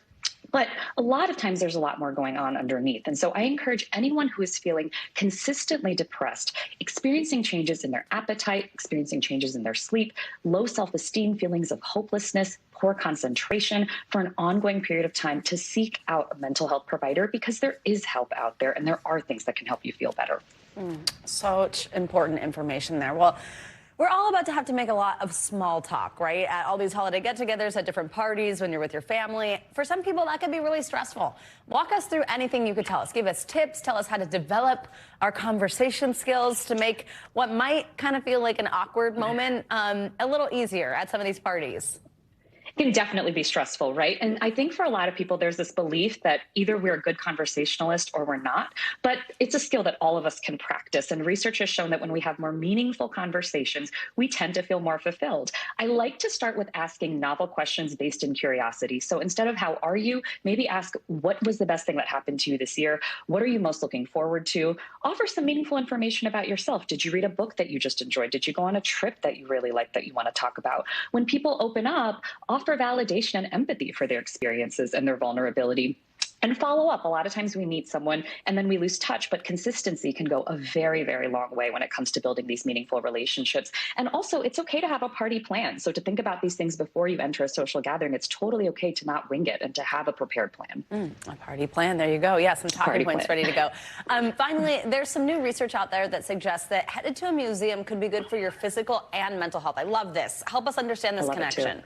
But a lot of times there's a lot more going on underneath. And so I encourage anyone who is feeling consistently depressed, experiencing changes in their appetite, experiencing changes in their sleep, low self-esteem, feelings of hopelessness, poor concentration for an ongoing period of time, to seek out a mental health provider, because there is help out there and there are things that can help you feel better. Such important information there. Well, we're all about to have to make a lot of small talk, right? At all these holiday get-togethers, at different parties, when you're with your family. For some people, that can be really stressful. Walk us through anything you could tell us. Give us tips. Tell us how to develop our conversation skills to make what might kind of feel like an awkward moment a little easier at some of these parties. Can definitely be stressful, right? And I think for a lot of people, there's this belief that either we're a good conversationalist or we're not, but it's a skill that all of us can practice. And research has shown that when we have more meaningful conversations, we tend to feel more fulfilled. I like to start with asking novel questions based in curiosity. So instead of how are you, maybe ask what was the best thing that happened to you this year? What are you most looking forward to? Offer some meaningful information about yourself. Did you read a book that you just enjoyed? Did you go on a trip that you really liked that you want to talk about? When people open up, offer validation and empathy for their experiences and their vulnerability. And follow up. A lot of times we meet someone and then we lose touch, but consistency can go a very, very long way when it comes to building these meaningful relationships. And also, it's okay to have a party plan. So to think about these things before you enter a social gathering, it's totally okay to not wing it and to have a prepared plan. A party plan. There you go. Yeah, some talking points ready to go. Finally, there's some new research out there that suggests that headed to a museum could be good for your physical and mental health. I love this. Help us understand this connection.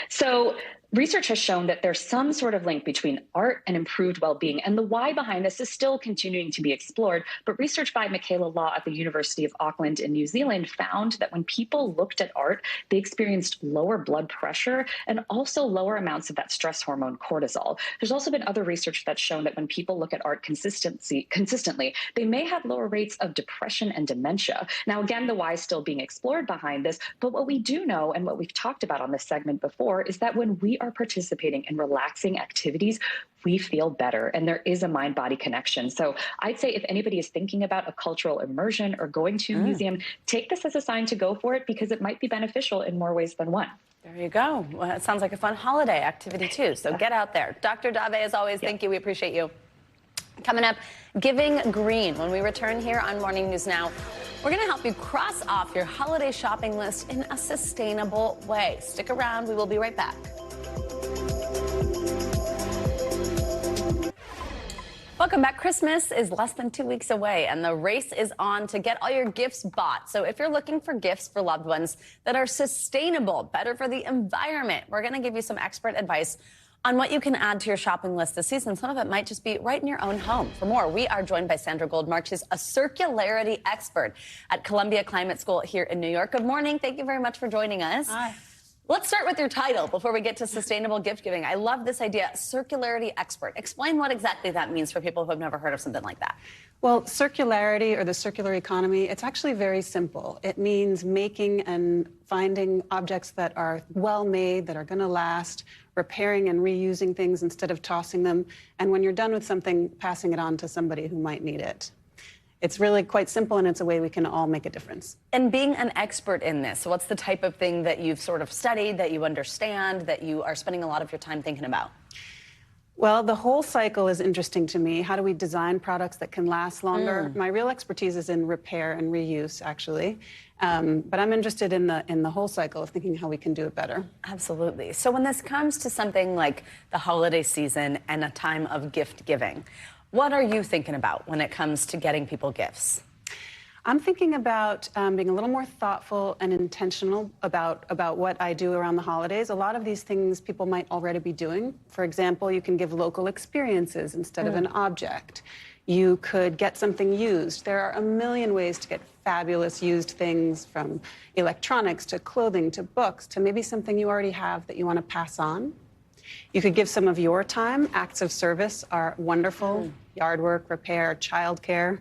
So research has shown that there's some sort of link between art and improved well-being, and the why behind this is still continuing to be explored. But research by Michaela Law at the University of Auckland in New Zealand found that when people looked at art, they experienced lower blood pressure and also lower amounts of that stress hormone cortisol. There's also been other research that's shown that when people look at art consistently, they may have lower rates of depression and dementia. Now, again, the why is still being explored behind this, but what we do know and what we've talked about on this segment before is that when we are participating in relaxing activities, we feel better, and there is a mind-body connection. So I'd say if anybody is thinking about a cultural immersion or going to a museum, take this as a sign to go for it because it might be beneficial in more ways than one. There you go. Well, it sounds like a fun holiday activity, too. So get out there. Dr. Dave, as always, thank you. We appreciate you. Coming up, Giving Green. When we return here on Morning News Now, we're going to help you cross off your holiday shopping list in a sustainable way. Stick around. We will be right back. Welcome back. Christmas is less than 2 weeks away, and the race is on to get all your gifts bought. So if you're looking for gifts for loved ones that are sustainable, better for the environment, we're going to give you some expert advice on what you can add to your shopping list this season. Some of it might just be right in your own home. For more, we are joined by Sandra Goldmark. She's a circularity expert at Columbia Climate School here in New York. Good morning. Thank you very much for joining us. Hi. Let's start with your title before we get to sustainable gift giving. I love this idea, circularity expert. Explain what exactly that means for people who have never heard of something like that. Well, circularity or the circular economy, it's actually very simple. It means making and finding objects that are well made, that are going to last, repairing and reusing things instead of tossing them, and when you're done with something, passing it on to somebody who might need it. It's really quite simple, and it's a way we can all make a difference. And being an expert in this, what's the type of thing that you've sort of studied, that you understand, that you are spending a lot of your time thinking about? Well, the whole cycle is interesting to me. How do we design products that can last longer? My real expertise is in repair and reuse, actually. But I'm interested in the whole cycle of thinking how we can do it better. Absolutely. So when this comes to something like the holiday season and a time of gift giving, what are you thinking about when it comes to getting people gifts? I'm thinking about being a little more thoughtful and intentional about what I do around the holidays. A lot of these things people might already be doing. For example, you can give local experiences instead of an object. You could get something used. There are a million ways to get fabulous used things, from electronics to clothing to books to maybe something you already have that you want to pass on. You could give some of your time. Acts of service are wonderful. Yard work, repair, childcare.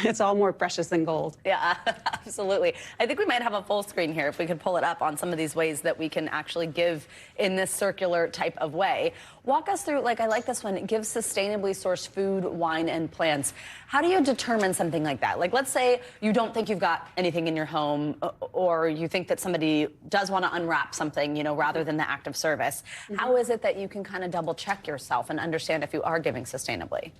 It's all more precious than gold. Yeah, absolutely. I think we might have a full screen here if we could pull it up on some of these ways that we can actually give in this circular type of way. Walk us through, like I like this one, give sustainably sourced food, wine, and plants. How do you determine something like that? Like, let's say you don't think you've got anything in your home, or you think that somebody does want to unwrap something, you know, rather than the act of service. How is it that you can kind of double check yourself and understand if you are giving sustainably?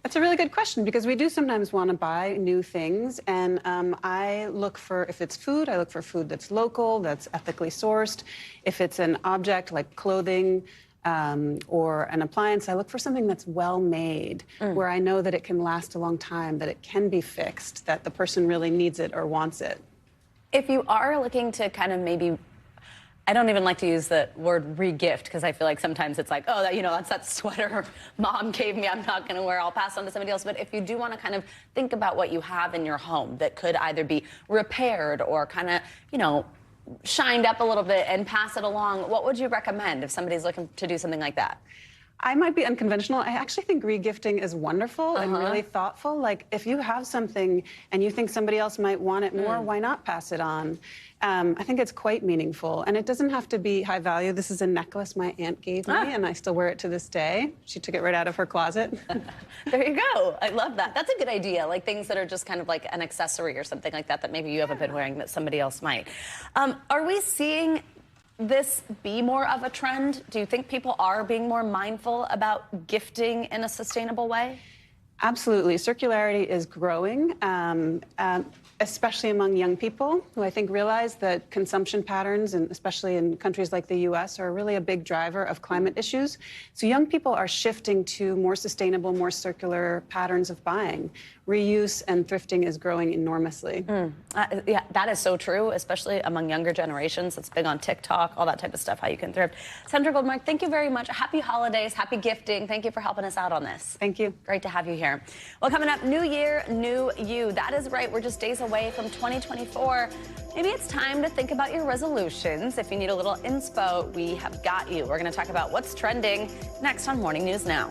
That's a really good question, because we do sometimes want to buy new things, and I look for, if it's food, I look for food that's local, that's ethically sourced. If it's an object like clothing, or an appliance, I look for something that's well made, where I know that it can last a long time, that it can be fixed, that the person really needs it or wants it. If you are looking to kind of maybe, I don't even like to use the word re-gift because I feel like sometimes it's like, oh, that, that's that sweater mom gave me, I'm not going to wear, I'll pass on to somebody else. But if you do want to kind of think about what you have in your home that could either be repaired or kind of, shined up a little bit and pass it along, what would you recommend if somebody's looking to do something like that? I might be unconventional. I actually think re-gifting is wonderful and really thoughtful. Like, if you have something and you think somebody else might want it more, why not pass it on? I think it's quite meaningful. And it doesn't have to be high value. This is a necklace my aunt gave me, and I still wear it to this day. She took it right out of her closet. There you go. I love that. That's a good idea. Like things that are just kind of like an accessory or something like that maybe you haven't been wearing that somebody else might. Are we seeing this be more of a trend? Do you think people are being more mindful about gifting in a sustainable way? Absolutely. Circularity is growing, especially among young people who I think realize that consumption patterns, and especially in countries like the U.S., are really a big driver of climate issues. So young people are shifting to more sustainable, more circular patterns of buying. Reuse and thrifting is growing enormously. Yeah, that is so true, especially among younger generations. It's big on TikTok, all that type of stuff, how you can thrift. Senator Goldmark, thank you very much. Happy holidays, happy gifting. Thank you for helping us out on this. Thank you. Great to have you here. Well, coming up, new year, new you. That is right. We're just days away from 2024. Maybe it's time to think about your resolutions. If you need a little inspo, we have got you. We're going to talk about what's trending next on Morning News Now.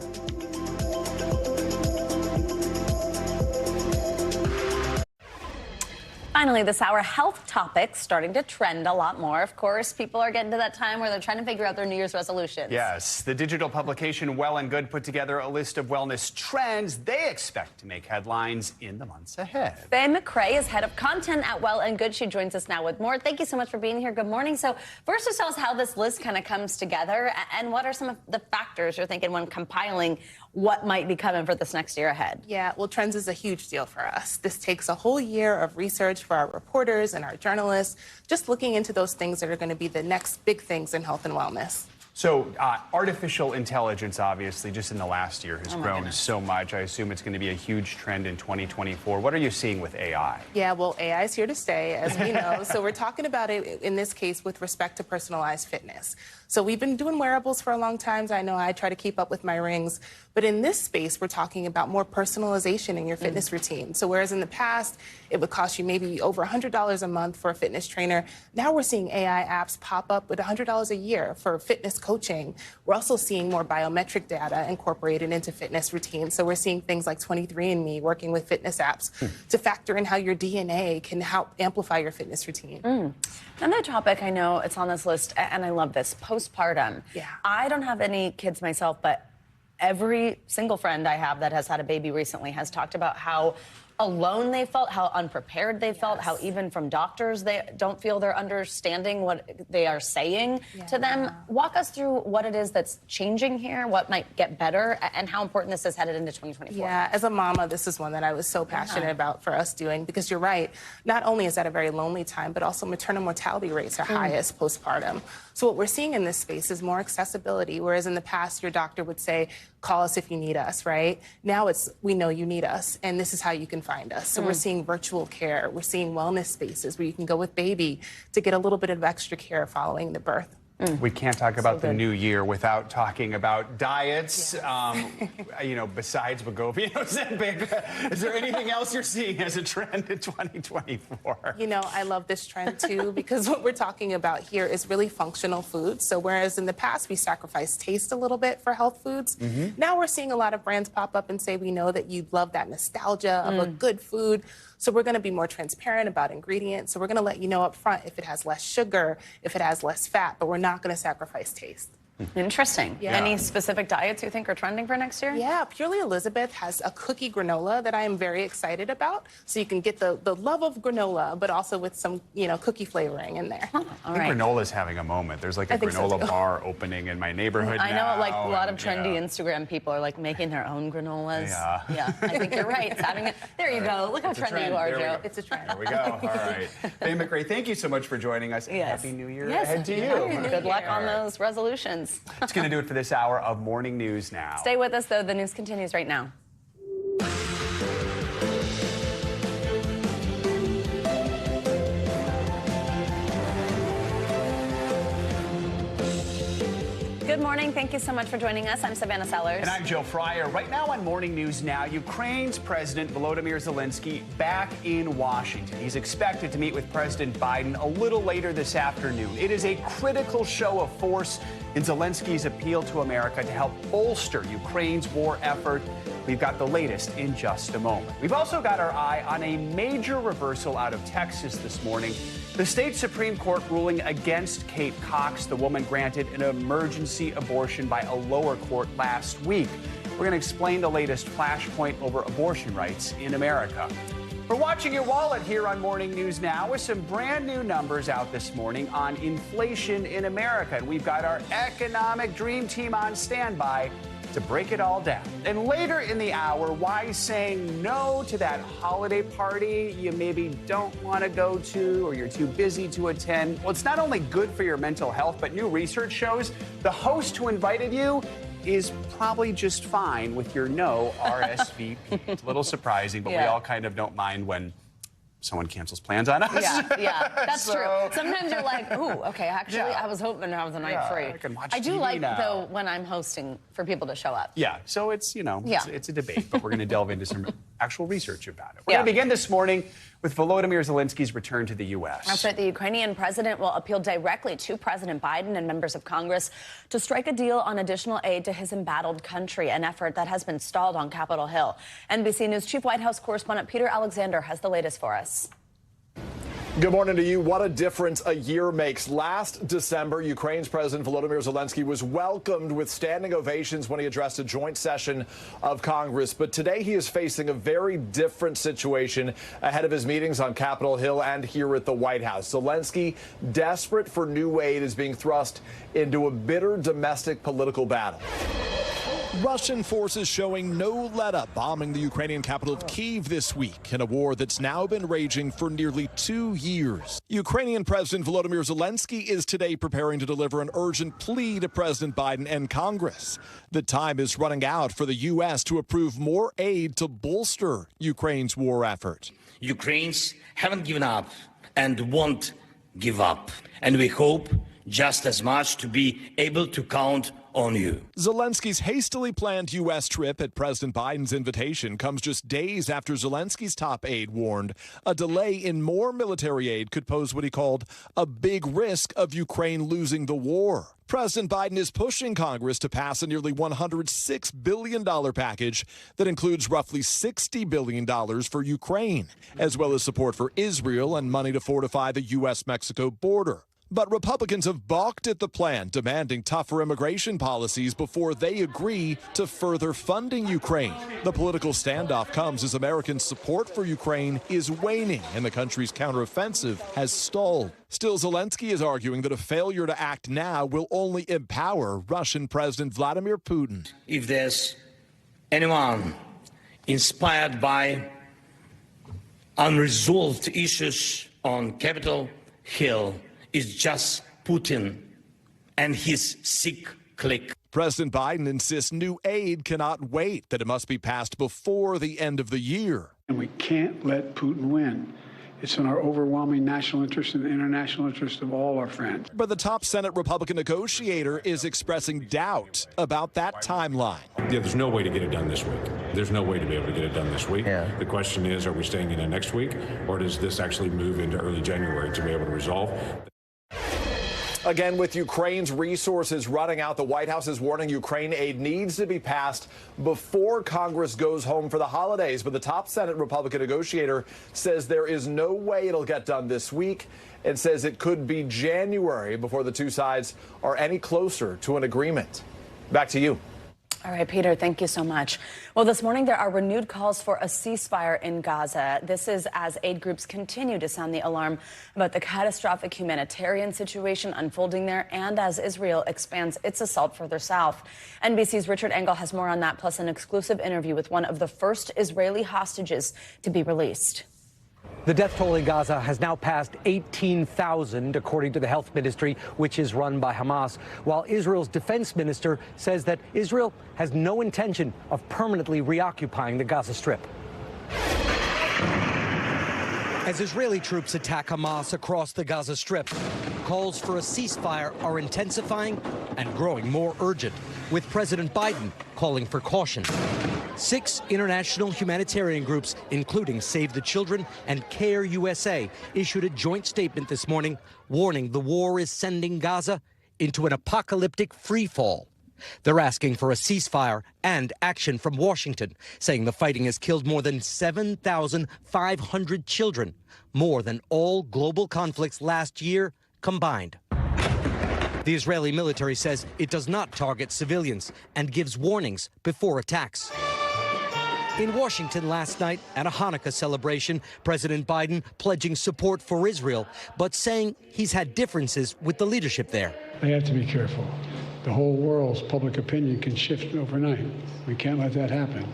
Finally, this hour, health topics starting to trend a lot more. Of course, people are getting to that time where they're trying to figure out their New Year's resolutions. Yes, the digital publication Well and Good put together a list of wellness trends they expect to make headlines in the months ahead. Faye McRae is head of content at Well and Good. She joins us now with more. Thank you so much for being here. Good morning. So first, just tell us how this list kind of comes together and what are some of the factors you're thinking when compiling what might be coming for this next year ahead? Yeah, well, trends is a huge deal for us. This takes a whole year of research for our reporters and our journalists, just looking into those things that are going to be the next big things in health and wellness. So artificial intelligence, obviously, just in the last year has grown so much. I assume it's going to be a huge trend in 2024. What are you seeing with AI? Yeah, well, AI is here to stay, as we know. So we're talking about it in this case with respect to personalized fitness. So we've been doing wearables for a long time. I know I try to keep up with my rings. But in this space, we're talking about more personalization in your fitness routine. So whereas in the past, it would cost you maybe over $100 a month for a fitness trainer, now we're seeing AI apps pop up with $100 a year for fitness coaching. We're also seeing more biometric data incorporated into fitness routines. So we're seeing things like 23andMe working with fitness apps to factor in how your DNA can help amplify your fitness routine. Another topic, I know it's on this list, and I love this, postpartum. Yeah. I don't have any kids myself, but every single friend I have that has had a baby recently has talked about how alone they felt, how unprepared they felt, how even from doctors they don't feel they're understanding what they are saying to them. Walk us through what it is that's changing here, what might get better, and how important this is headed into 2024. Yeah, as a mama, this is one that I was so passionate about for us doing, because you're right, not only is that a very lonely time, but also maternal mortality rates are highest postpartum. So what we're seeing in this space is more accessibility, whereas in the past your doctor would say, call us if you need us, right? Now it's, we know you need us, and this is how you can find us. So we're seeing virtual care, we're seeing wellness spaces where you can go with baby to get a little bit of extra care following the birth. We can't talk about the new year without talking about diets. You know, besides Wegovy, Ozempic, is there anything else you're seeing as a trend in 2024? You know, I love this trend too, because what we're talking about here is really functional foods. So whereas in the past we sacrificed taste a little bit for health foods, now we're seeing a lot of brands pop up and say, we know that you love that nostalgia of a good food. So we're going to be more transparent about ingredients. So we're going to let you know up front if it has less sugar, if it has less fat, but we're not going to sacrifice taste. Interesting. Any specific diets you think are trending for next year? Yeah, Purely Elizabeth has a cookie granola that I am very excited about. So you can get the love of granola, but also with some, you know, cookie flavoring in there. I think granola's having a moment. There's like a granola bar opening in my neighborhood I know, now, like a lot of trendy Instagram people are like making their own granolas. Yeah, I think you're right. It's having there you go. Look how trendy you are, Joe. It's a trend. There we go. All right. Faye McRae, thank you so much for joining us. And Happy New Year ahead to you. Good luck on those resolutions. questions. It's going to do it for this hour of Morning News Now. Stay with us, though. The news continues right now. Good morning. Thank you so much for joining us. I'm Savannah Sellers. And I'm Joe Fryer. Right now on Morning News Now, Ukraine's President Volodymyr Zelenskyy back in Washington. He's expected to meet with President Biden a little later this afternoon. It is a critical show of force in Zelenskyy's appeal to America to help bolster Ukraine's war effort. We've got the latest in just a moment. We've also got our eye on a major reversal out of Texas this morning. The state Supreme Court ruling against Kate Cox, the woman granted an emergency abortion by a lower court last week. We're going to explain the latest flashpoint over abortion rights in America. We're watching your wallet here on Morning News Now with some brand new numbers out this morning on inflation in America. And we've got our economic dream team on standby to break it all down. And later in the hour, why saying no to that holiday party you maybe don't want to go to or you're too busy to attend. Well, it's not only good for your mental health, but new research shows the host who invited you is probably just fine with your no RSVP. It's a little surprising, but we all kind of don't mind when someone cancels plans on us. Yeah, that's true. Sometimes you're like, ooh, okay, actually, I was hoping to have the night free. I can watch I do TV like, now. though, when I'm hosting for people to show up. Yeah, so it's, it's a debate, but we're going to delve into some actual research about it. We're Yeah. going to begin this morning with Volodymyr Zelenskyy's return to the U.S. That's right. The Ukrainian president will appeal directly to President Biden and members of Congress to strike a deal on additional aid to his embattled country, an effort that has been stalled on Capitol Hill. NBC News Chief White House correspondent Peter Alexander has the latest for us. Good morning to you. What a difference a year makes. Last December, Ukraine's President Volodymyr Zelenskyy was welcomed with standing ovations when he addressed a joint session of Congress. But today he is facing a very different situation ahead of his meetings on Capitol Hill and here at the White House. Zelenskyy, desperate for new aid, is being thrust into a bitter domestic political battle. Russian forces showing no let-up, bombing the Ukrainian capital of Kyiv this week in a war that's now been raging for nearly 2 years. Ukrainian President Volodymyr Zelenskyy is today preparing to deliver an urgent plea to President Biden and Congress. The time is running out for the U.S. to approve more aid to bolster Ukraine's war effort. Ukrainians haven't given up and won't give up. And we hope just as much to be able to count on you. Zelenskyy's hastily planned U.S. trip at President Biden's invitation comes just days after Zelenskyy's top aide warned a delay in more military aid could pose what he called a big risk of Ukraine losing the war. President Biden is pushing Congress to pass a nearly $106 billion package that includes roughly $60 billion for Ukraine, as well as support for Israel and money to fortify the U.S.-Mexico border. But Republicans have balked at the plan, demanding tougher immigration policies before they agree to further funding Ukraine. The political standoff comes as American support for Ukraine is waning and the country's counteroffensive has stalled. Still, Zelenskyy is arguing that a failure to act now will only empower Russian President Vladimir Putin. If there's anyone inspired by unresolved issues on Capitol Hill, is just Putin and his sick clique. President Biden insists new aid cannot wait, that it must be passed before the end of the year. And we can't let Putin win. It's in our overwhelming national interest and the international interest of all our friends. But the top Senate Republican negotiator is expressing doubt about that timeline. Yeah, there's no way to get it done this week. There's no way to be able to get it done this week. The question is, are we staying in it next week, or does this actually move into early January to be able to resolve? Again, with Ukraine's resources running out, the White House is warning Ukraine aid needs to be passed before Congress goes home for the holidays. But the top Senate Republican negotiator says there is no way it'll get done this week and says it could be January before the two sides are any closer to an agreement. Back to you. All right, Peter, thank you so much. Well, this morning there are renewed calls for a ceasefire in Gaza. This is as aid groups continue to sound the alarm about the catastrophic humanitarian situation unfolding there and as Israel expands its assault further south. NBC's Richard Engel has more on that, plus an exclusive interview with one of the first Israeli hostages to be released. The death toll in Gaza has now passed 18,000, according to the health ministry, which is run by Hamas, while Israel's defense minister says that Israel has no intention of permanently reoccupying the Gaza Strip. As Israeli troops attack Hamas across the Gaza Strip, calls for a ceasefire are intensifying and growing more urgent, with President Biden calling for caution. 6 international humanitarian groups, including Save the Children and Care USA, issued a joint statement this morning warning the war is sending Gaza into an apocalyptic freefall. They're asking for a ceasefire and action from Washington, saying the fighting has killed more than 7,500 children, more than all global conflicts last year combined. The Israeli military says it does not target civilians and gives warnings before attacks. In Washington last night, at a Hanukkah celebration, President Biden pledging support for Israel, but saying he's had differences with the leadership there. They have to be careful. The whole world's public opinion can shift overnight. We can't let that happen.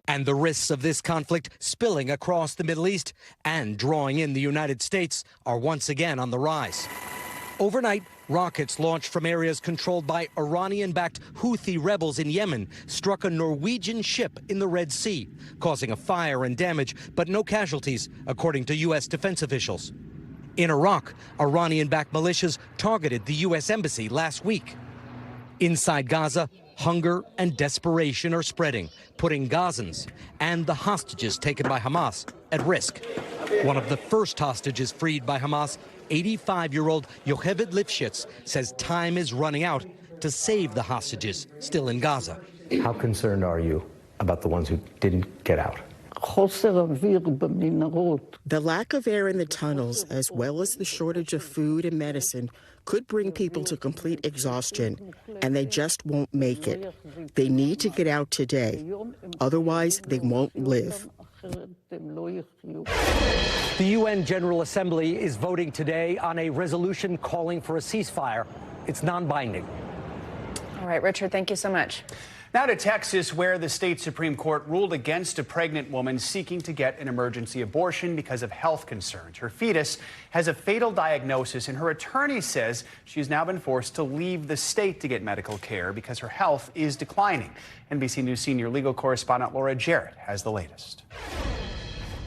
And the risks of this conflict spilling across the Middle East and drawing in the United States are once again on the rise. Overnight, rockets launched from areas controlled by Iranian-backed Houthi rebels in Yemen struck a Norwegian ship in the Red Sea, causing a fire and damage, but no casualties, according to U.S. defense officials. In Iraq, Iranian-backed militias targeted the U.S. embassy last week. Inside Gaza, hunger and desperation are spreading, putting Gazans and the hostages taken by Hamas at risk. One of the first hostages freed by Hamas, 85-year-old Yocheved Lifshitz, says time is running out to save the hostages still in Gaza. How concerned are you about the ones who didn't get out? The lack of air in the tunnels, as well as the shortage of food and medicine, could bring people to complete exhaustion, and they just won't make it. They need to get out today. Otherwise, they won't live. The UN General Assembly is voting today on a resolution calling for a ceasefire. It's non-binding. All right, Richard, thank you so much. Now to Texas, where the state Supreme Court ruled against a pregnant woman seeking to get an emergency abortion because of health concerns. Her fetus has a fatal diagnosis, and her attorney says she's now been forced to leave the state to get medical care because her health is declining. NBC News senior legal correspondent Laura Jarrett has the latest.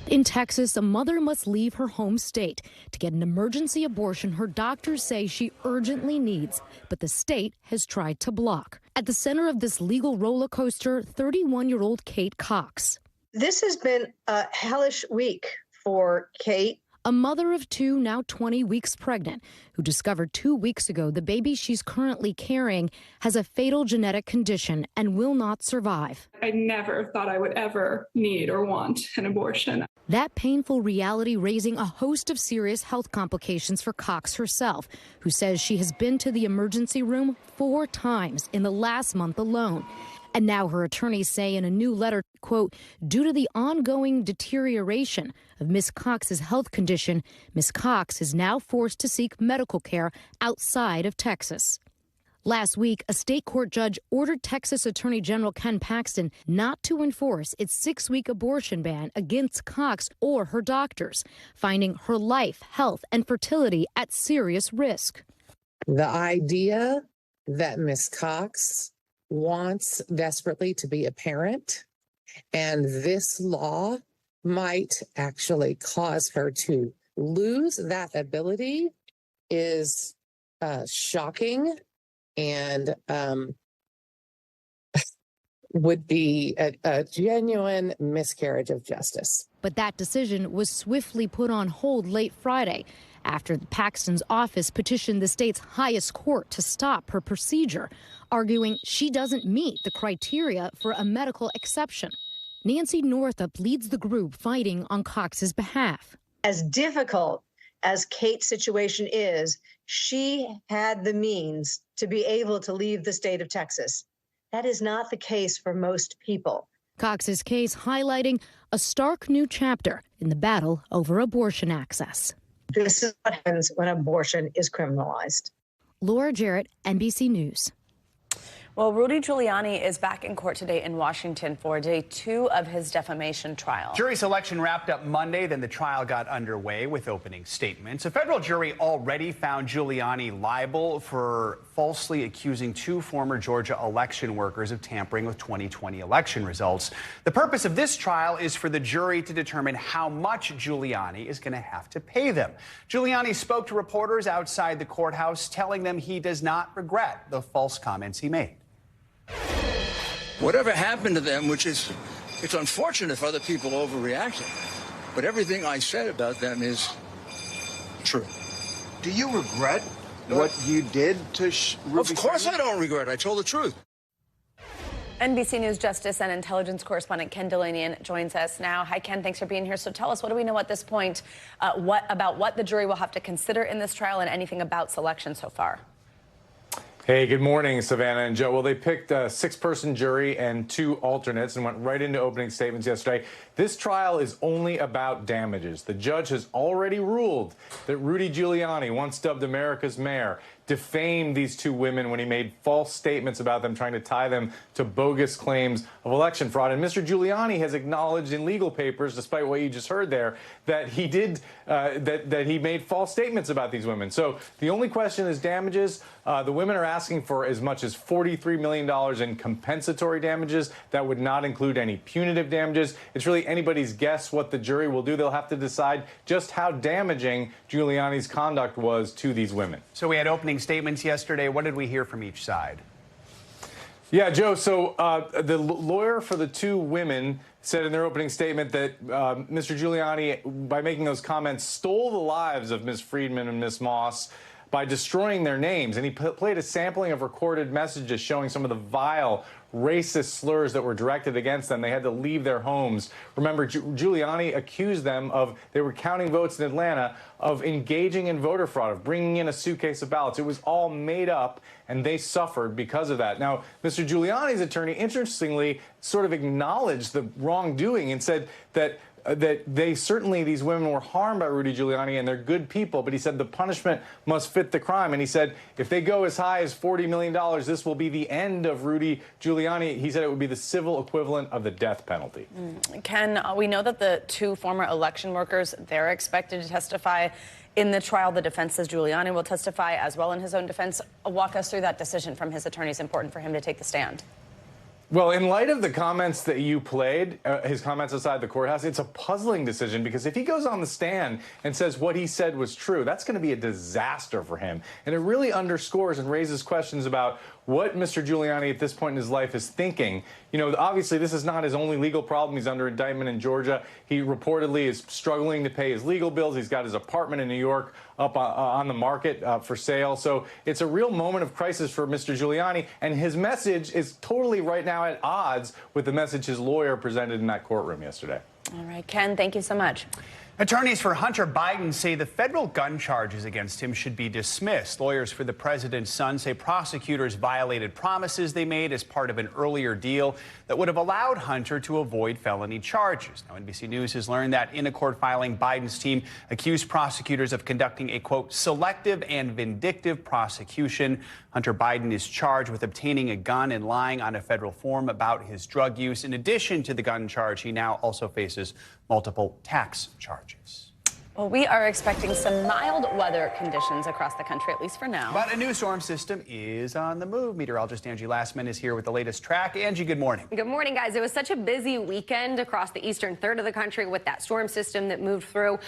In Texas, a mother must leave her home state to get an emergency abortion her doctors say she urgently needs, but the state has tried to block. At the center of this legal roller coaster, 31-year-old Kate Cox. This has been a hellish week for Kate. A mother of 2, now 20 weeks pregnant, who discovered 2 weeks ago the baby she's currently carrying has a fatal genetic condition and will not survive. I never thought I would ever need or want an abortion. That painful reality raising a host of serious health complications for Cox herself, who says she has been to the emergency room 4 times in the last month alone. And now her attorneys say in a new letter, quote, due to the ongoing deterioration of Miss Cox's health condition, Miss Cox is now forced to seek medical care outside of Texas. Last week, a state court judge ordered Texas Attorney General Ken Paxton not to enforce its 6-week abortion ban against Cox or her doctors, finding her life, health, and fertility at serious risk. The idea that Miss Cox wants desperately to be a parent, and this law might actually cause her to lose that ability is shocking and would be a genuine miscarriage of justice. But that decision was swiftly put on hold late Friday after Paxton's office petitioned the state's highest court to stop her procedure, arguing she doesn't meet the criteria for a medical exception. Nancy Northup leads the group fighting on Cox's behalf. As difficult as Kate's situation is, she had the means to be able to leave the state of Texas. That is not the case for most people. Cox's case highlighting a stark new chapter in the battle over abortion access. This is what happens when abortion is criminalized. Laura Jarrett, NBC News. Well, Rudy Giuliani is back in court today in Washington for day 2 of his defamation trial. Jury selection wrapped up Monday, then the trial got underway with opening statements. A federal jury already found Giuliani liable for falsely accusing 2 former Georgia election workers of tampering with 2020 election results. The purpose of this trial is for the jury to determine how much Giuliani is going to have to pay them. Giuliani spoke to reporters outside the courthouse, telling them he does not regret the false comments he made. Whatever happened to them, it's unfortunate if other people overreacted, but everything I said about them is true. Do you regret what you did to Ruby? Of course I don't regret. I told the truth. NBC News Justice and Intelligence correspondent Ken Delaney joins us now. Hi, Ken. Thanks for being here. So tell us, what do we know at this point about what the jury will have to consider in this trial and anything about selection so far? Hey, good morning, Savannah and Joe. Well, they picked a 6-person jury and 2 alternates and went right into opening statements yesterday. This trial is only about damages. The judge has already ruled that Rudy Giuliani, once dubbed America's mayor, defamed these 2 women when he made false statements about them, trying to tie them to bogus claims of election fraud. And Mr. Giuliani has acknowledged in legal papers, despite what you just heard there, that he did that he made false statements about these women. So the only question is damages. The women are asking for as much as $43 million in compensatory damages. That would not include any punitive damages. It's really anybody's guess what the jury will do. They'll have to decide just how damaging Giuliani's conduct was to these women. So we had opening statements yesterday. What did we hear from each side? Yeah, Joe, so the lawyer for the 2 women said in their opening statement that Mr. Giuliani, by making those comments, stole the lives of Ms. Friedman and Ms. Moss by destroying their names. And he played a sampling of recorded messages showing some of the vile racist slurs that were directed against them. They had to leave their homes. Remember, Giuliani accused them of, they were counting votes in Atlanta, of engaging in voter fraud, of bringing in a suitcase of ballots. It was all made up, and they suffered because of that. Now, Mr. Giuliani's attorney, interestingly, sort of acknowledged the wrongdoing and said that these women were harmed by Rudy Giuliani and they're good people, but he said the punishment must fit the crime. And he said if they go as high as $40 million, this will be the end of Rudy Giuliani. He said it would be the civil equivalent of the death penalty. Ken, we know that the 2 former election workers, they're expected to testify in the trial. The defense says Giuliani will testify as well in his own defense. Walk us through that decision from his attorney. It's important for him to take the stand. Well, in light of the comments that you played, his comments outside the courthouse, it's a puzzling decision because if he goes on the stand and says what he said was true, that's going to be a disaster for him. And it really underscores and raises questions about what Mr. Giuliani at this point in his life is thinking. You know, obviously, this is not his only legal problem. He's under indictment in Georgia. He reportedly is struggling to pay his legal bills. He's got his apartment in New York up on the market for sale. So it's a real moment of crisis for Mr. Giuliani. And his message is totally right now at odds with the message his lawyer presented in that courtroom yesterday. All right, Ken, thank you so much. Attorneys for Hunter Biden say the federal gun charges against him should be dismissed. Lawyers for the president's son say prosecutors violated promises they made as part of an earlier deal that would have allowed Hunter to avoid felony charges. Now, NBC News has learned that in a court filing, Biden's team accused prosecutors of conducting a, quote, selective and vindictive prosecution. Hunter Biden is charged with obtaining a gun and lying on a federal form about his drug use. In addition to the gun charge, he now also faces multiple tax charges. Well, we are expecting some mild weather conditions across the country, at least for now. But a new storm system is on the move. Meteorologist Angie Lastman is here with the latest track. Angie, good morning. Good morning, guys. It was such a busy weekend across the eastern third of the country with that storm system that moved through.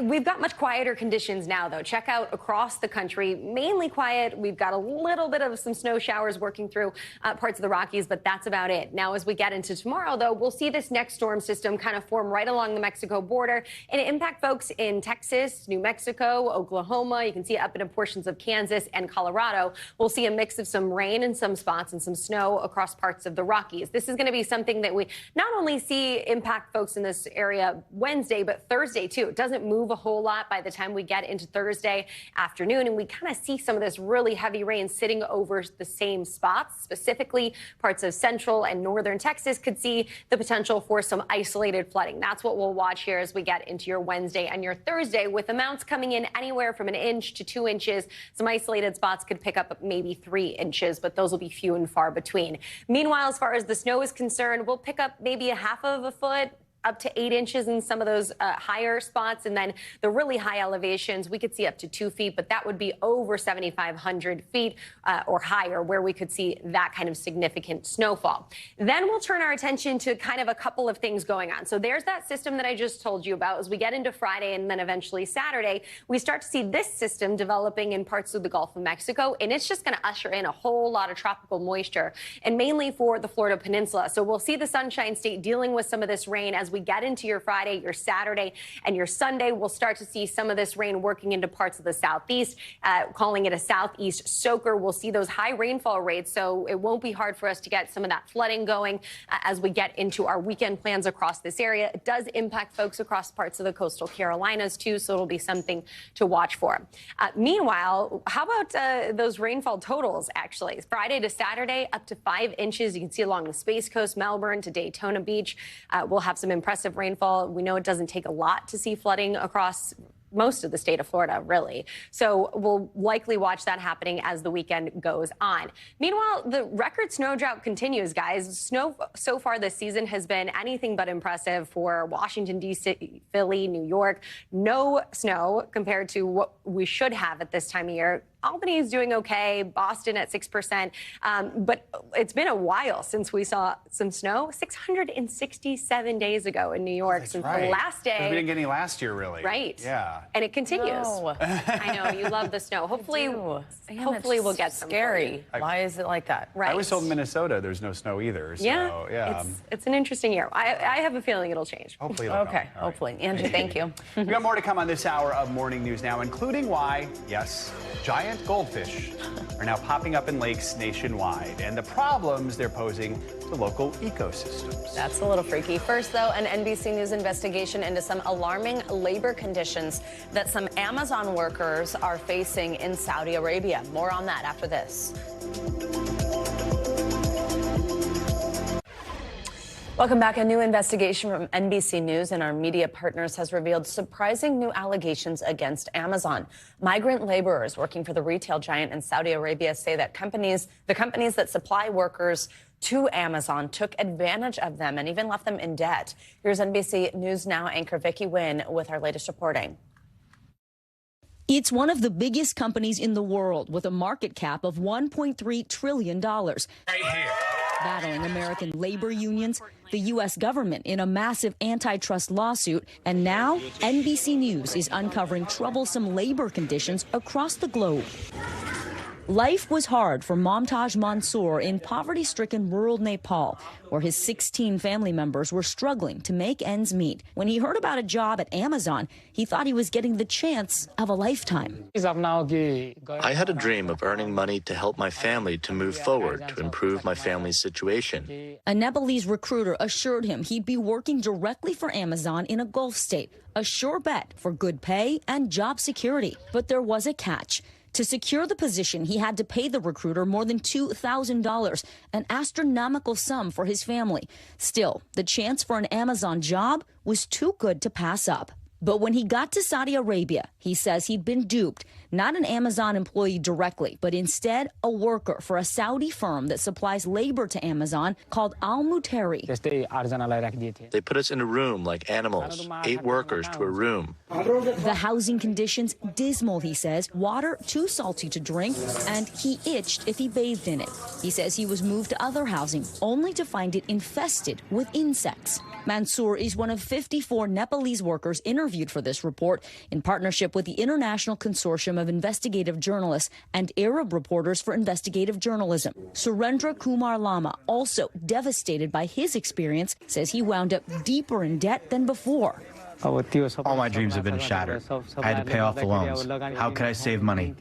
We've got much quieter conditions now, though. Check out across the country, mainly quiet. We've got a little bit of some snow showers working through parts of the Rockies, but that's about it. Now, as we get into tomorrow, though, we'll see this next storm system kind of form right along the Mexico border and impact folks in Texas, New Mexico, Oklahoma. You can see it up into portions of Kansas and Colorado. We'll see a mix of some rain in some spots and some snow across parts of the Rockies. This is going to be something that we not only see impact folks in this area Wednesday, but Thursday, too. It doesn't move a whole lot by the time we get into Thursday afternoon, and we kind of see some of this really heavy rain sitting over the same spots. Specifically, parts of central and northern Texas could see the potential for some isolated flooding. That's what we'll watch here as we get into your Wednesday and your near Thursday, with amounts coming in anywhere from 1 inch to 2 inches. Some isolated spots could pick up maybe 3 inches, but those will be few and far between. Meanwhile, as far as the snow is concerned, we'll pick up maybe a half of a foot, up to 8 inches in some of those higher spots. And then the really high elevations, we could see up to 2 feet, but that would be over 7,500 feet or higher, where we could see that kind of significant snowfall. Then we'll turn our attention to kind of a couple of things going on. So there's that system that I just told you about. As we get into Friday and then eventually Saturday, we start to see this system developing in parts of the Gulf of Mexico, and it's just going to usher in a whole lot of tropical moisture, and mainly for the Florida Peninsula. So we'll see the Sunshine State dealing with some of this rain as we get into your Friday, your Saturday, and your Sunday. We'll start to see some of this rain working into parts of the southeast, calling it a southeast soaker. We'll see those high rainfall rates, so it won't be hard for us to get some of that flooding going as we get into our weekend plans across this area. It does impact folks across parts of the coastal Carolinas, too, so it'll be something to watch for. Meanwhile, how about those rainfall totals, actually? Friday to Saturday, up to 5 inches. You can see along the Space Coast, Melbourne to Daytona Beach. We'll have some impressive rainfall. We know it doesn't take a lot to see flooding across most of the state of Florida, really. So we'll likely watch that happening as the weekend goes on. Meanwhile, the record snow drought continues, guys. Snow so far this season has been anything but impressive for Washington, D.C., Philly, New York. No snow compared to what we should have at this time of year. Albany is doing okay, Boston at 6%, but it's been a while since we saw some snow. 667 days ago in New York since the last day. We didn't get any last year, really. Right. Yeah. And it continues. No. I know, you love the snow. Hopefully we'll get some. Scary. Why is it like that? Right. I was told in Minnesota there's no snow either. So, yeah. It's an interesting year. I have a feeling it'll change. Hopefully. Hopefully. Angie, thank you. We got more to come on this hour of Morning News Now, including why, yes, giant goldfish are now popping up in lakes nationwide and the problems they're posing to local ecosystems. That's a little freaky. First, though, an NBC News investigation into some alarming labor conditions that some Amazon workers are facing in Saudi Arabia. More on that after this. Welcome back. A new investigation from NBC News and our media partners has revealed surprising new allegations against Amazon. Migrant laborers working for the retail giant in Saudi Arabia say that the companies that supply workers to Amazon took advantage of them and even left them in debt. Here's NBC News Now anchor Vicki Nguyen with our latest reporting. It's one of the biggest companies in the world with a market cap of $1.3 trillion. Right here. Battling American labor unions, the U.S. government in a massive antitrust lawsuit, and now NBC News is uncovering troublesome labor conditions across the globe. Life was hard for Momtaj Mansour in poverty-stricken rural Nepal, where his 16 family members were struggling to make ends meet. When he heard about a job at Amazon, he thought he was getting the chance of a lifetime. I had a dream of earning money to help my family to move forward, to improve my family's situation. A Nepalese recruiter assured him he'd be working directly for Amazon in a Gulf state, a sure bet for good pay and job security. But there was a catch. To secure the position, he had to pay the recruiter more than $2,000, an astronomical sum for his family. Still, the chance for an Amazon job was too good to pass up. But when he got to Saudi Arabia, he says he'd been duped, not an Amazon employee directly, but instead a worker for a Saudi firm that supplies labor to Amazon called Al-Mutari. They put us in a room like animals, 8 workers to a room. The housing conditions dismal, he says, water too salty to drink, and he itched if he bathed in it. He says he was moved to other housing, only to find it infested with insects. Mansour is one of 54 Nepalese workers interviewed for this report in partnership with the International Consortium of Investigative Journalists and Arab Reporters for Investigative Journalism. Surendra Kumar Lama, also devastated by his experience, says he wound up deeper in debt than before. All my dreams have been shattered. I had to pay off the loans. How could I save money?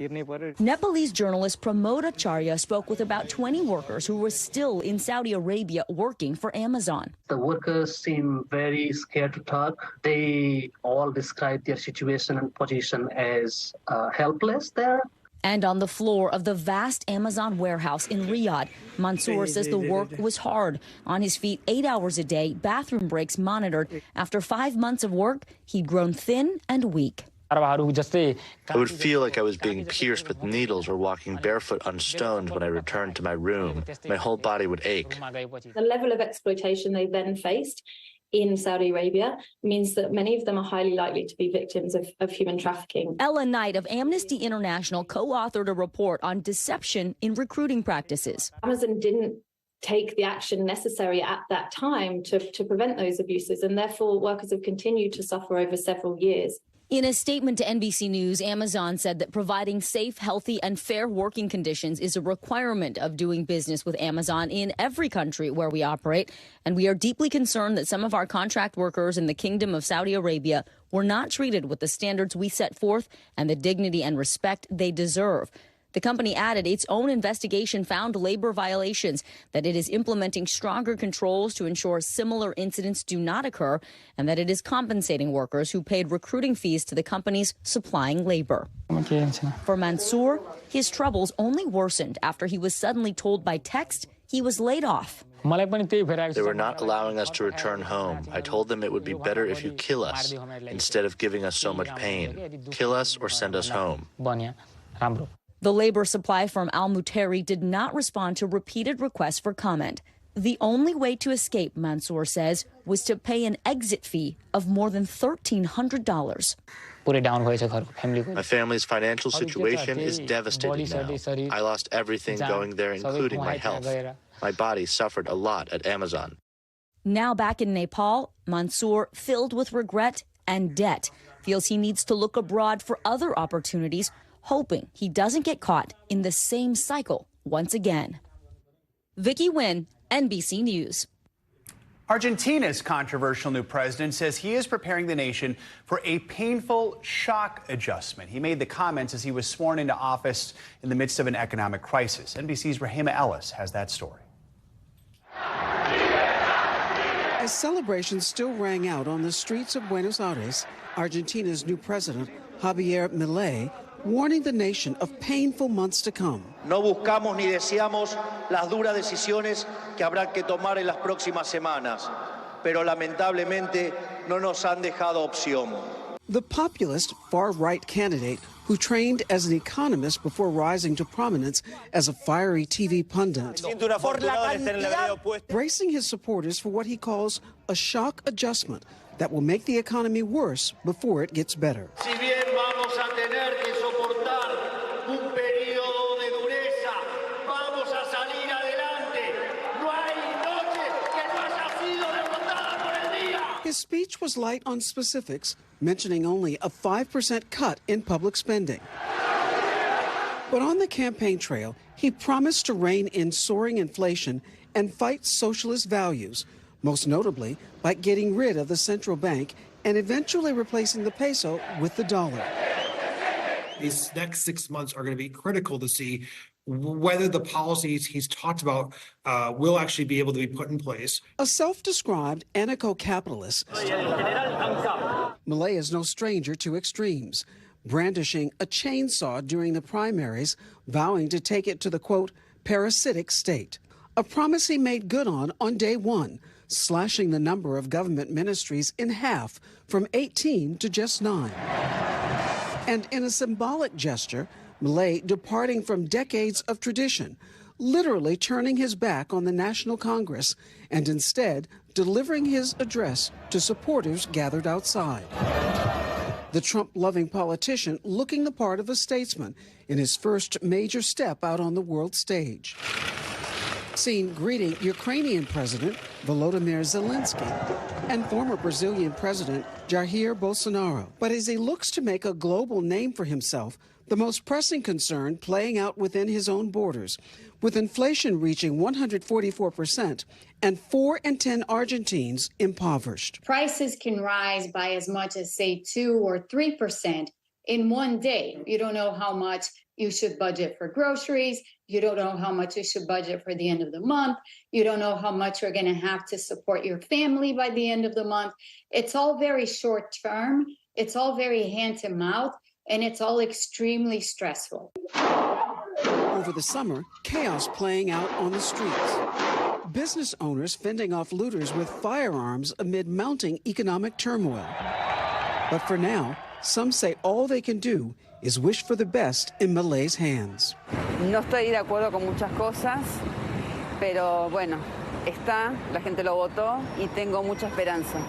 Nepalese journalist Pramod Acharya spoke with about 20 workers who were still in Saudi Arabia working for Amazon. The workers seem very scared to talk. They all describe their situation and position as helpless there. And on the floor of the vast Amazon warehouse in Riyadh, Mansour says the work was hard. On his feet 8 hours a day, bathroom breaks monitored. After 5 months of work, he'd grown thin and weak. I would feel like I was being pierced with needles or walking barefoot on stones when I returned to my room. My whole body would ache. The level of exploitation they then faced in Saudi Arabia means that many of them are highly likely to be victims of human trafficking. Ellen Knight of Amnesty International co-authored a report on deception in recruiting practices. Amazon didn't take the action necessary at that time to prevent those abuses, and therefore workers have continued to suffer over several years. In a statement to NBC News, Amazon said that providing safe, healthy, and fair working conditions is a requirement of doing business with Amazon in every country where we operate. And we are deeply concerned that some of our contract workers in the Kingdom of Saudi Arabia were not treated with the standards we set forth and the dignity and respect they deserve. The company added its own investigation found labor violations, that it is implementing stronger controls to ensure similar incidents do not occur, and that it is compensating workers who paid recruiting fees to the companies supplying labor. For Mansour, his troubles only worsened after he was suddenly told by text he was laid off. They were not allowing us to return home. I told them it would be better if you kill us instead of giving us so much pain. Kill us or send us home. The labor supply firm Al-Muteri did not respond to repeated requests for comment. The only way to escape, Mansour says, was to pay an exit fee of more than $1,300. My family's financial situation is devastating now. I lost everything going there, including my health. My body suffered a lot at Amazon. Now back in Nepal, Mansour, filled with regret and debt, feels he needs to look abroad for other opportunities, hoping he doesn't get caught in the same cycle once again. Vicky Nguyen, NBC News. Argentina's controversial new president says he is preparing the nation for a painful shock adjustment. He made the comments as he was sworn into office in the midst of an economic crisis. NBC's Rahima Ellis has that story. As celebrations still rang out on the streets of Buenos Aires, Argentina's new president, Javier Milei, warning the nation of painful months to come. No buscamos ni deseamos las duras decisiones que habrá que tomar en las próximas semanas, pero lamentablemente no nos han dejado opción. The populist far-right candidate who trained as an economist before rising to prominence as a fiery TV pundit, bracing his supporters for what he calls a shock adjustment that will make the economy worse before it gets better. His speech was light on specifics, mentioning only a 5% cut in public spending. But on the campaign trail, he promised to rein in soaring inflation and fight socialist values, most notably by getting rid of the central bank and eventually replacing the peso with the dollar. These next 6 months are going to be critical to see whether the policies he's talked about will actually be able to be put in place. A self-described anarcho-capitalist, Milei is no stranger to extremes, brandishing a chainsaw during the primaries, vowing to take it to the, quote, parasitic state. A promise he made good on day one, slashing the number of government ministries in half from 18 to just 9. And in a symbolic gesture, Milei departing from decades of tradition, literally turning his back on the National Congress and instead delivering his address to supporters gathered outside. The Trump-loving politician looking the part of a statesman in his first major step out on the world stage. Seen greeting Ukrainian President Volodymyr Zelenskyy and former Brazilian President Jair Bolsonaro. But as he looks to make a global name for himself, the most pressing concern playing out within his own borders, with inflation reaching 144% and 4 in 10 Argentines impoverished. Prices can rise by as much as, say, 2 or 3% in one day. You don't know how much you should budget for groceries. You don't know how much you should budget for the end of the month. You don't know how much you're going to have to support your family by the end of the month. It's all very short term. It's all very hand to mouth. and it's all extremely stressful. Over the summer, chaos playing out on the streets. Business owners fending off looters with firearms amid mounting economic turmoil. But for now, some say all they can do is wish for the best in Malay's hands. No estoy de acuerdo con muchas cosas, pero bueno, está, la gente lo votó y tengo mucha esperanza.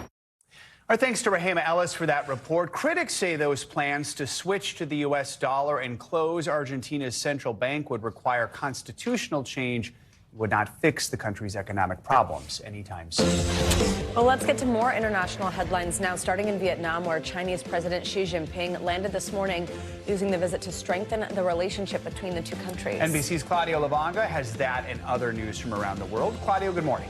Our thanks to Rahema Ellis for that report. Critics say those plans to switch to the U.S. dollar and close Argentina's central bank would require constitutional change, would not fix the country's economic problems anytime soon. Well, let's get to more international headlines now, starting in Vietnam, where Chinese President Xi Jinping landed this morning, using the visit to strengthen the relationship between the two countries. NBC's Claudio Lavanga has that and other news from around the world. Claudio, good morning.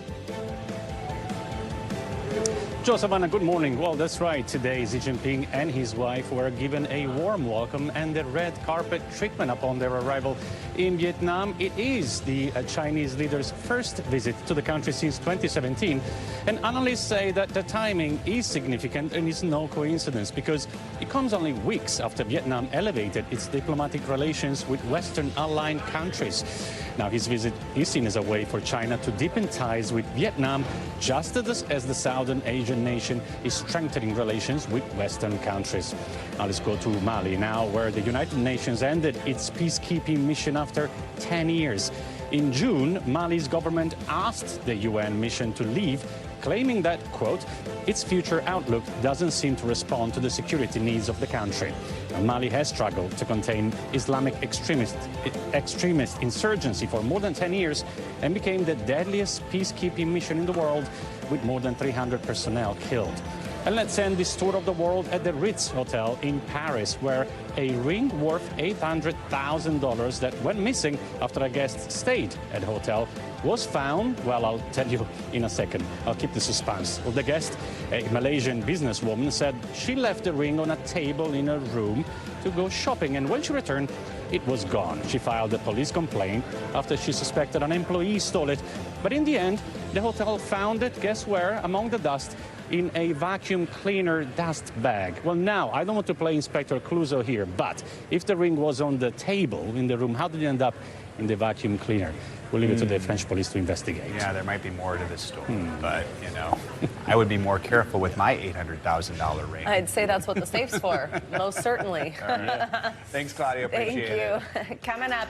Joe Savannah, good morning. Well, that's right. Today, Xi Jinping and his wife were given a warm welcome and the red carpet treatment upon their arrival in Vietnam. It is the Chinese leader's first visit to the country since 2017. And analysts say that the timing is significant and is no coincidence because it comes only weeks after Vietnam elevated its diplomatic relations with Western aligned countries. Now, his visit is seen as a way for China to deepen ties with Vietnam, just as the Southern Asian nation is strengthening relations with Western countries. Now, let's go to Mali now, where the United Nations ended its peacekeeping mission after 10 years. In June, Mali's government asked the UN mission to leave, claiming that, quote, its future outlook doesn't seem to respond to the security needs of the country. Now, Mali has struggled to contain Islamic extremist insurgency for more than 10 years and became the deadliest peacekeeping mission in the world, with more than 300 personnel killed. And let's end this tour of the world at the Ritz Hotel in Paris, where a ring worth $800,000 that went missing after a guest stayed at the hotel was found. Well, I'll tell you in a second. I'll keep the suspense. Well, the guest, a Malaysian businesswoman, said she left the ring on a table in her room to go shopping, and when she returned, it was gone. She filed a police complaint after she suspected an employee stole it. But in the end, the hotel found it, guess where? Among the dust, in a vacuum cleaner dust bag. Well, now, I don't want to play Inspector Clouseau here, but if the ring was on the table in the room, how did it end up in the vacuum cleaner? We'll leave it to the French police to investigate. Yeah, there might be more to this story, but, you know, I would be more careful with my $800,000 ring. I'd say that's what the safe's for, most certainly. Right. Thanks, Claudia. Appreciate it. Thank you. Coming up,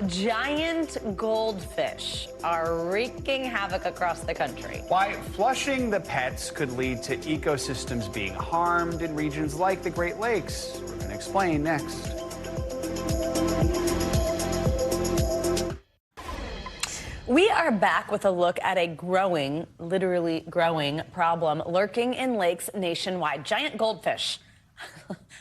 giant goldfish are wreaking havoc across the country. Why flushing the pets could lead to ecosystems being harmed in regions like the Great Lakes. We're going to explain next. We are back with a look at a growing, literally growing problem lurking in lakes nationwide. Giant goldfish.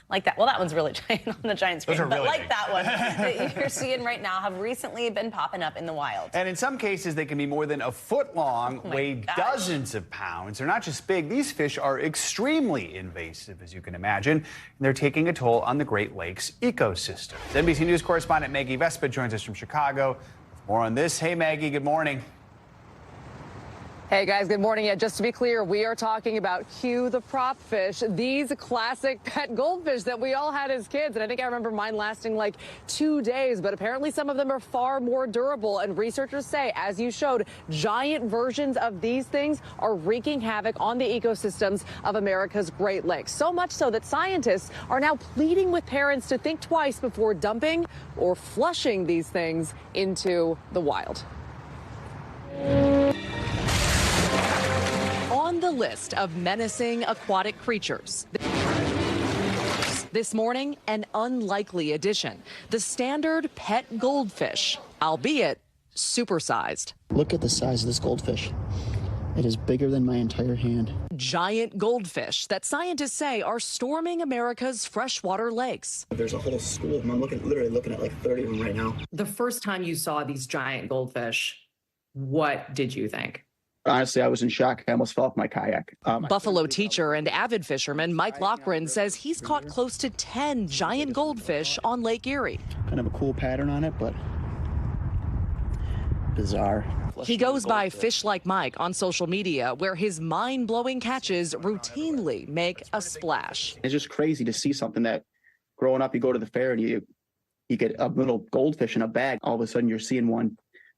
Like that. Well, that one's really giant on the giant screen, but really like big. That one that you're seeing right now have recently been popping up in the wild. And in some cases, they can be more than a foot long, weigh dozens of pounds. They're not just big. These fish are extremely invasive, as you can imagine, and they're taking a toll on the Great Lakes ecosystem. NBC News correspondent Maggie Vespa joins us from Chicago. More on this. Hey, Maggie, good morning. Hey guys, good morning. Yeah, just to be clear, we are talking about Hugh the prop fish, these classic pet goldfish that we all had as kids. And I think I remember mine lasting like 2 days, but apparently some of them are far more durable. And researchers say, as you showed, giant versions of these things are wreaking havoc on the ecosystems of America's Great Lakes. So much so that scientists are now pleading with parents to think twice before dumping or flushing these things into the wild. On the list of menacing aquatic creatures, this morning, an unlikely addition, the standard pet goldfish, albeit supersized. Look at the size of this goldfish. It is bigger than my entire hand. Giant goldfish that scientists say are storming America's freshwater lakes. There's a whole school of them. I'm literally looking at like 30 of them right now. The first time you saw these giant goldfish, what did you think? Honestly, I was in shock. I almost fell off my kayak. Buffalo teacher and avid fisherman Mike Loughran says he's caught close to 10 giant goldfish on Lake Erie. Kind of a cool pattern on it, but bizarre. He goes by Fish Like Mike on social media, where his mind-blowing catches routinely make a splash. It's just crazy to see something that growing up, you go to the fair and you get a little goldfish in a bag. All of a sudden, you're seeing one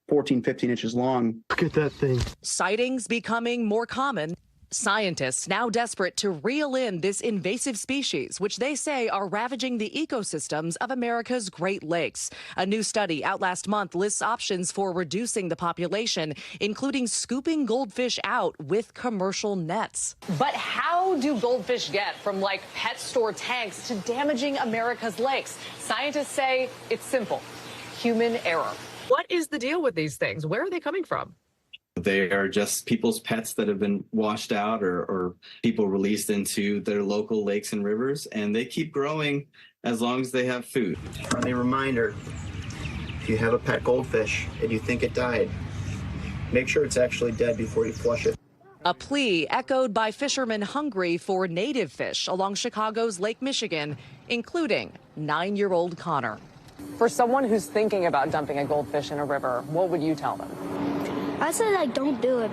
14, 15 inches long. Look at that thing. Sightings becoming more common. Scientists now desperate to reel in this invasive species, which they say are ravaging the ecosystems of America's Great Lakes. A new study out last month lists options for reducing the population, including scooping goldfish out with commercial nets. But how do goldfish get from like pet store tanks to damaging America's lakes? Scientists say it's simple: human error. What is the deal with these things? Where are they coming from? They are just people's pets that have been washed out or people released into their local lakes and rivers, and they keep growing as long as they have food. Friendly reminder, if you have a pet goldfish and you think it died, make sure it's actually dead before you flush it. A plea echoed by fishermen hungry for native fish along Chicago's Lake Michigan, including 9-year-old Connor. For someone who's thinking about dumping a goldfish in a river, what would you tell them? I say, like, don't do it.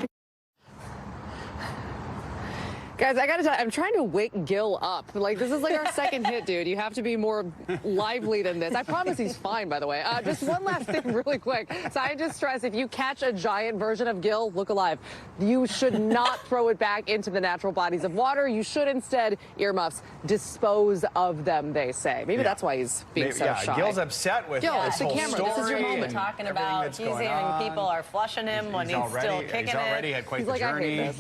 Guys, I gotta tell you, I'm trying to wake Gil up. Like, this is like our second hit, dude. You have to be more lively than this. I promise he's fine, by the way. Just one last thing really quick. Scientists stress if you catch a giant version of Gil, look alive. You should not throw it back into the natural bodies of water. You should instead, earmuffs, dispose of them, they say. Maybe that's why he's being so shy. Gil's upset with Gil, this it's the whole camera. story. This is your moment. Talking about teasing and people are flushing him when he's still kicking He's already had quite the journey.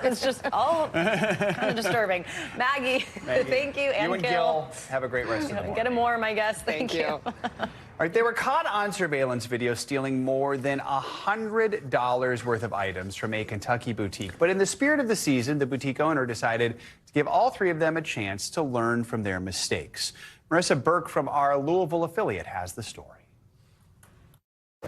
It's just all kind of disturbing. Maggie, thank you. And Gil, have a great rest of the morning. Get him warm, I guess. Thank you. All right, they were caught on surveillance video stealing more than $100 worth of items from a Kentucky boutique. But in the spirit of the season, the boutique owner decided to give all three of them a chance to learn from their mistakes. Marissa Burke from our Louisville affiliate has the story.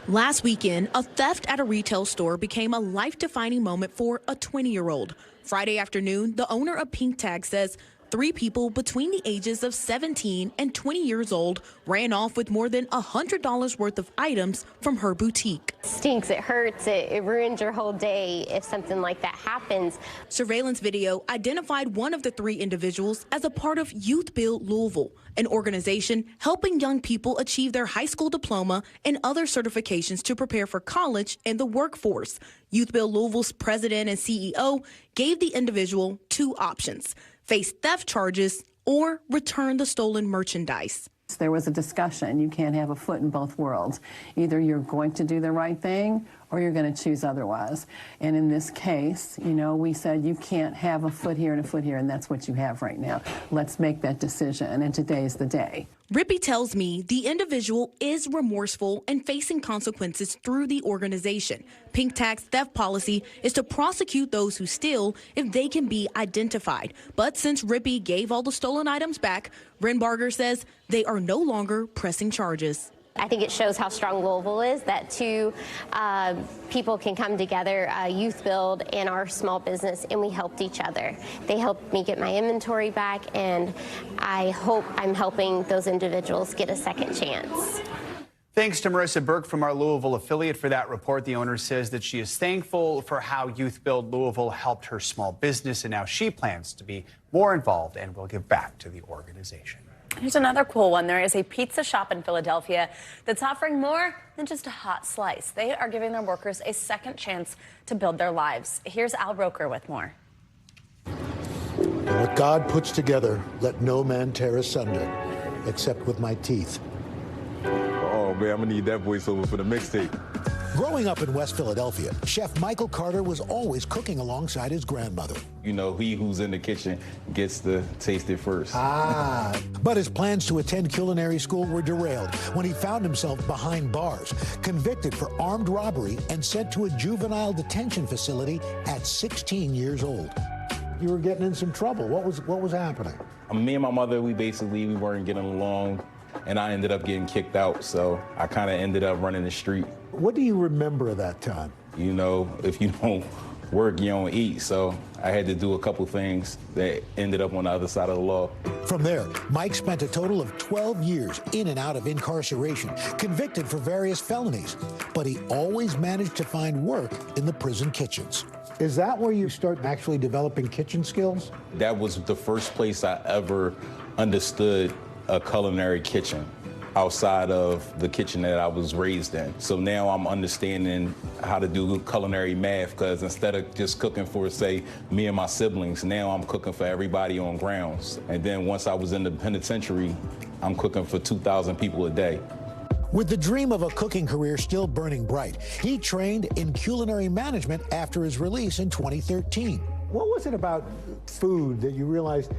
Last weekend, a theft at a retail store became a life-defining moment for a 20-year-old. Friday afternoon, the owner of Pink Tag says 3 people between the ages of 17 and 20 years old ran off with more than $100 worth of items from her boutique. Stinks, it hurts, it ruins your whole day if something like that happens. Surveillance video identified one of the 3 individuals as a part of Youth Build Louisville, an organization helping young people achieve their high school diploma and other certifications to prepare for college and the workforce. Youth Build Louisville's president and CEO gave the individual 2 options: face theft charges or return the stolen merchandise. There was a discussion. You can't have a foot in both worlds. Either you're going to do the right thing or you're going to choose otherwise. And in this case, you know, we said you can't have a foot here and a foot here, and that's what you have right now. Let's make that decision, and today's the day. Rippey tells me the individual is remorseful and facing consequences through the organization. Pink Tag's theft policy is to prosecute those who steal if they can be identified. But since Rippey gave all the stolen items back, Renbarger says they are no longer pressing charges. I think it shows how strong Louisville is, that 2 people can come together, Youth Build and our small business, and we helped each other. They helped me get my inventory back, and I hope I'm helping those individuals get a second chance. Thanks to Marissa Burke from our Louisville affiliate for that report. The owner says that she is thankful for how Youth Build Louisville helped her small business, and now she plans to be more involved and will give back to the organization. Here's another cool one. There is a pizza shop in Philadelphia that's offering more than just a hot slice. They are giving their workers a second chance to build their lives. Here's Al Roker with more. And what God puts together, let no man tear asunder, except with my teeth. Oh, man, I'm going to need that voiceover for the mixtape. Growing up in West Philadelphia, Chef Michael Carter was always cooking alongside his grandmother. You know, he who's in the kitchen gets to taste it first. But his plans to attend culinary school were derailed when he found himself behind bars, convicted for armed robbery and sent to a juvenile detention facility at 16 years old. You were getting in some trouble. What was happening? Me and my mother, we weren't getting along, and I ended up getting kicked out, so I kind of ended up running the street. What do you remember of that time? You know, if you don't work, you don't eat. So I had to do a couple things that ended up on the other side of the law. From there, Mike spent a total of 12 years in and out of incarceration, convicted for various felonies. But he always managed to find work in the prison kitchens. Is that where you start actually developing kitchen skills? That was the first place I ever understood a culinary kitchen outside of the kitchen that I was raised in. So now I'm understanding how to do culinary math, because instead of just cooking for, say, me and my siblings, now I'm cooking for everybody on grounds. And then once I was in the penitentiary, I'm cooking for 2,000 people a day. With the dream of a cooking career still burning bright, he trained in culinary management after his release in 2013. What was it about food that you realized,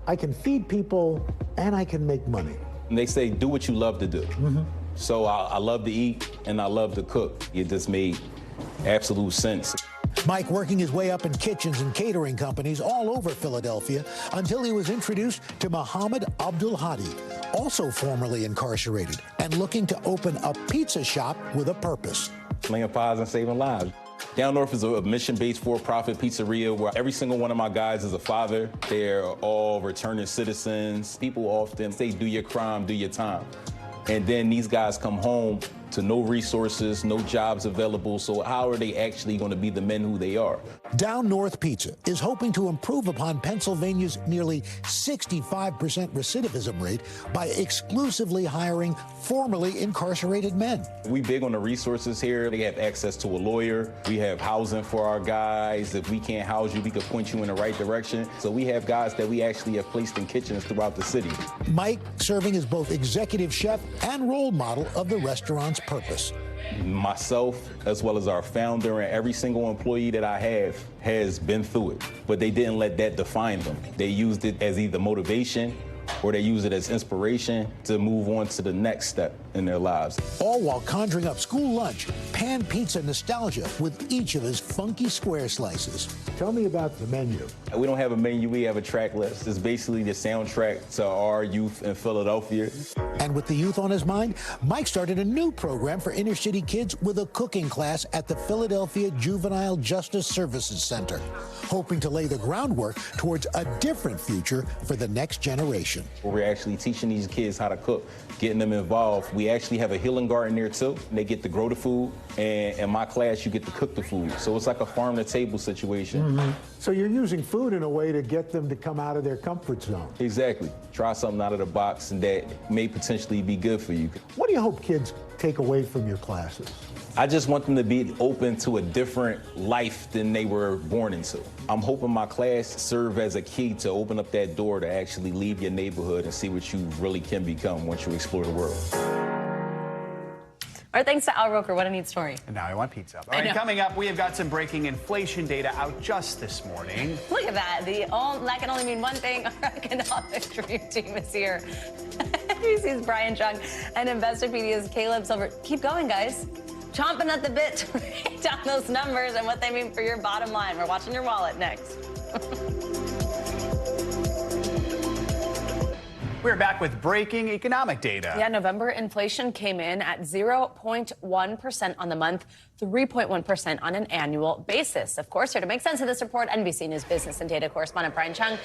I can feed people and I can make money? And they say, do what you love to do. Mm-hmm. So I love to eat and I love to cook. It just made absolute sense. Mike working his way up in kitchens and catering companies all over Philadelphia until he was introduced to Mohammed Abdul Hadi, also formerly incarcerated, and looking to open a pizza shop with a purpose. Slaying pies and saving lives. Down North is a mission-based for-profit pizzeria where every single one of my guys is a father. They're all returning citizens. People often say, do your crime, do your time. And then these guys come home to no resources, no jobs available. So how are they actually going to be the men who they are? Down North Pizza is hoping to improve upon Pennsylvania's nearly 65% recidivism rate by exclusively hiring formerly incarcerated men. We big on the resources here. They have access to a lawyer. We have housing for our guys. If we can't house you, we can point you in the right direction. So we have guys that we actually have placed in kitchens throughout the city. Mike serving as both executive chef and role model of the restaurant's purpose. Myself, as well as our founder and every single employee that I have, has been through it. But they didn't let that define them. They used it as either motivation or they use it as inspiration to move on to the next step in their lives. All while conjuring up school lunch, pan pizza nostalgia with each of his funky square slices. Tell me about the menu. We don't have a menu, we have a track list. It's basically the soundtrack to our youth in Philadelphia. And with the youth on his mind, Mike started a new program for inner city kids with a cooking class at the Philadelphia Juvenile Justice Services Center, hoping to lay the groundwork towards a different future for the next generation. We're actually teaching these kids how to cook, getting them involved. We actually have a healing garden there too. They get to grow the food, and in my class, you get to cook the food. So it's like a farm-to-table situation. Mm-hmm. So you're using food in a way to get them to come out of their comfort zone. Exactly. Try something out of the box and that may potentially be good for you. What do you hope kids take away from your classes? I just want them to be open to a different life than they were born into. I'm hoping my class serve as a key to open up that door to actually leave your neighborhood and see what you really can become once you explore the world. All right, thanks to Al Roker. What a neat story. And now I want pizza. All right, coming up, we have got some breaking inflation data out just this morning. Look at that. That can only mean one thing. Our economic dream team is here. NBC's Brian Chung and Investopedia's Caleb Silver. Keep going, guys. Chomping at the bit to break down those numbers and what they mean for your bottom line. We're watching your wallet next. We're back with breaking economic data. Yeah, November inflation came in at 0.1% on the month, 3.1% on an annual basis. Of course, here to make sense of this report, NBC News business and data correspondent Brian Chung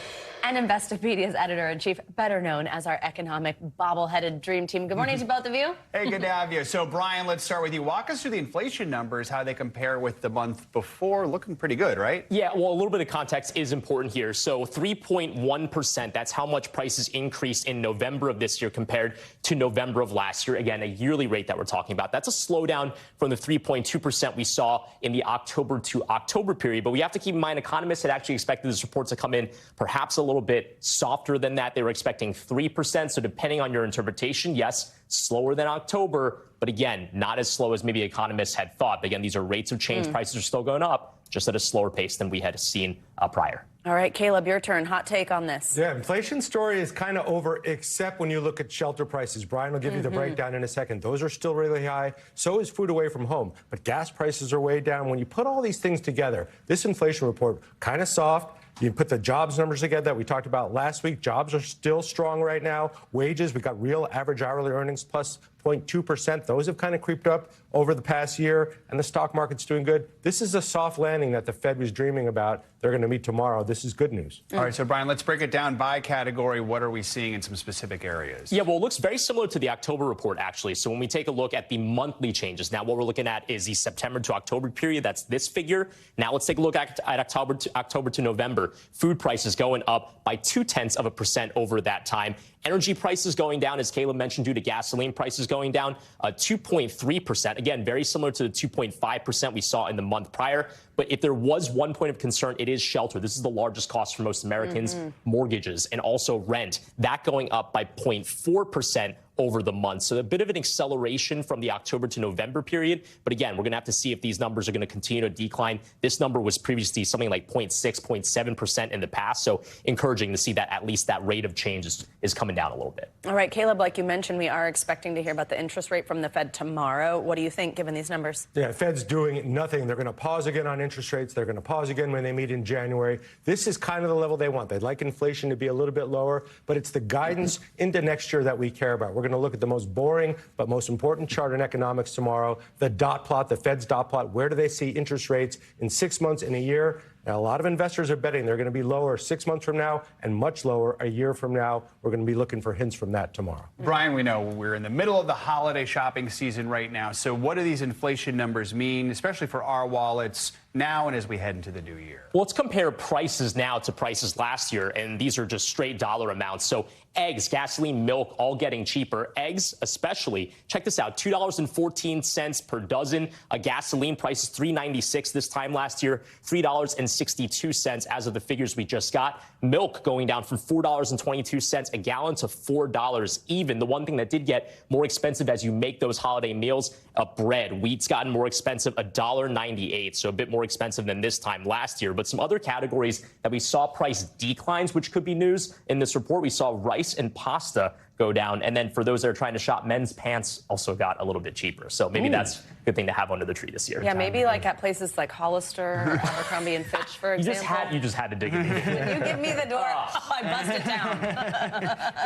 and Investopedia's editor-in-chief, better known as our economic bobble-headed dream team. Good morning to both of you. Hey, good to have you. So, Brian, let's start with you. Walk us through the inflation numbers, how they compare with the month before. Looking pretty good, right? Yeah, well, a little bit of context is important here. So 3.1%, that's how much prices increased in November of this year compared to November of last year. Again, a yearly rate that we're talking about. That's a slowdown from the 3.2% we saw in the October to October period. But we have to keep in mind, economists had actually expected this report to come in perhaps a little bit softer than that. They were expecting 3%. So depending on your interpretation, yes, slower than October, but again, not as slow as maybe economists had thought. But again, these are rates of change. Prices are still going up, just at a slower pace than we had seen prior. All right, Caleb, your turn. Hot take on this. Yeah, inflation story is kind of over, except when you look at shelter prices. Brian will give you the breakdown in a second. Those are still really high. So is food away from home. But gas prices are way down. When you put all these things together, this inflation report kind of soft. You put the jobs numbers together that we talked about last week. Jobs are still strong right now. Wages, we got real average hourly earnings plus 0.2%. Those have kind of creeped up over the past year, and the stock market's doing good. This is a soft landing that the Fed was dreaming about. They're going to meet tomorrow. This is good news. All right, so Brian, let's break it down by category. What are we seeing in some specific areas? Yeah, well, it looks very similar to the October report, actually. So when we take a look at the monthly changes, now what we're looking at is the September to October period. That's this figure. Now let's take a look at October to November. Food prices going up by 0.2% over that time. Energy prices going down, as Caleb mentioned, due to gasoline prices going down 2.3%. Again, very similar to the 2.5% we saw in the month prior. But if there was one point of concern, it is shelter. This is the largest cost for most Americans, mortgages, and also rent. That going up by 0.4% over the month. So a bit of an acceleration from the October to November period. But again, we're going to have to see if these numbers are going to continue to decline. This number was previously something like 0.6, 0.7% in the past. So encouraging to see that at least that rate of change is coming down a little bit. All right, Caleb, like you mentioned, we are expecting to hear about the interest rate from the Fed tomorrow. What do you think, given these numbers? Yeah, Fed's doing nothing. They're going to pause again on interest rates. They're going to pause again when they meet in January. This is kind of the level they want. They'd like inflation to be a little bit lower, but it's the guidance into next year that we care about. We're going to look at the most boring but most important chart in economics tomorrow, the dot plot, the Fed's dot plot. Where do they see interest rates in 6 months, in a year? Now, a lot of investors are betting they're going to be lower 6 months from now and much lower a year from now. We're going to be looking for hints from that tomorrow. Brian, we know we're in the middle of the holiday shopping season right now. So what do these inflation numbers mean, especially for our wallets now and as we head into the new year? Well, let's compare prices now to prices last year, and these are just straight dollar amounts. So eggs, gasoline, milk, all getting cheaper. Eggs especially, check this out, $2.14 per dozen. A gasoline price is $3.96 this time last year, $3.62 as of the figures we just got. Milk going down from $4.22 a gallon to $4 even. The one thing that did get more expensive as you make those holiday meals, bread. Wheat's gotten more expensive, $1.98, so a bit more expensive than this time last year. But some other categories that we saw price declines, which could be news in this report, we saw rice and pasta go down. And then for those that are trying to shop, men's pants also got a little bit cheaper. So maybe that's a good thing to have under the tree this year. Yeah, maybe like at places like Hollister, or Abercrombie and Fitch, for example. You just had to dig in. You give me the door, I bust it down.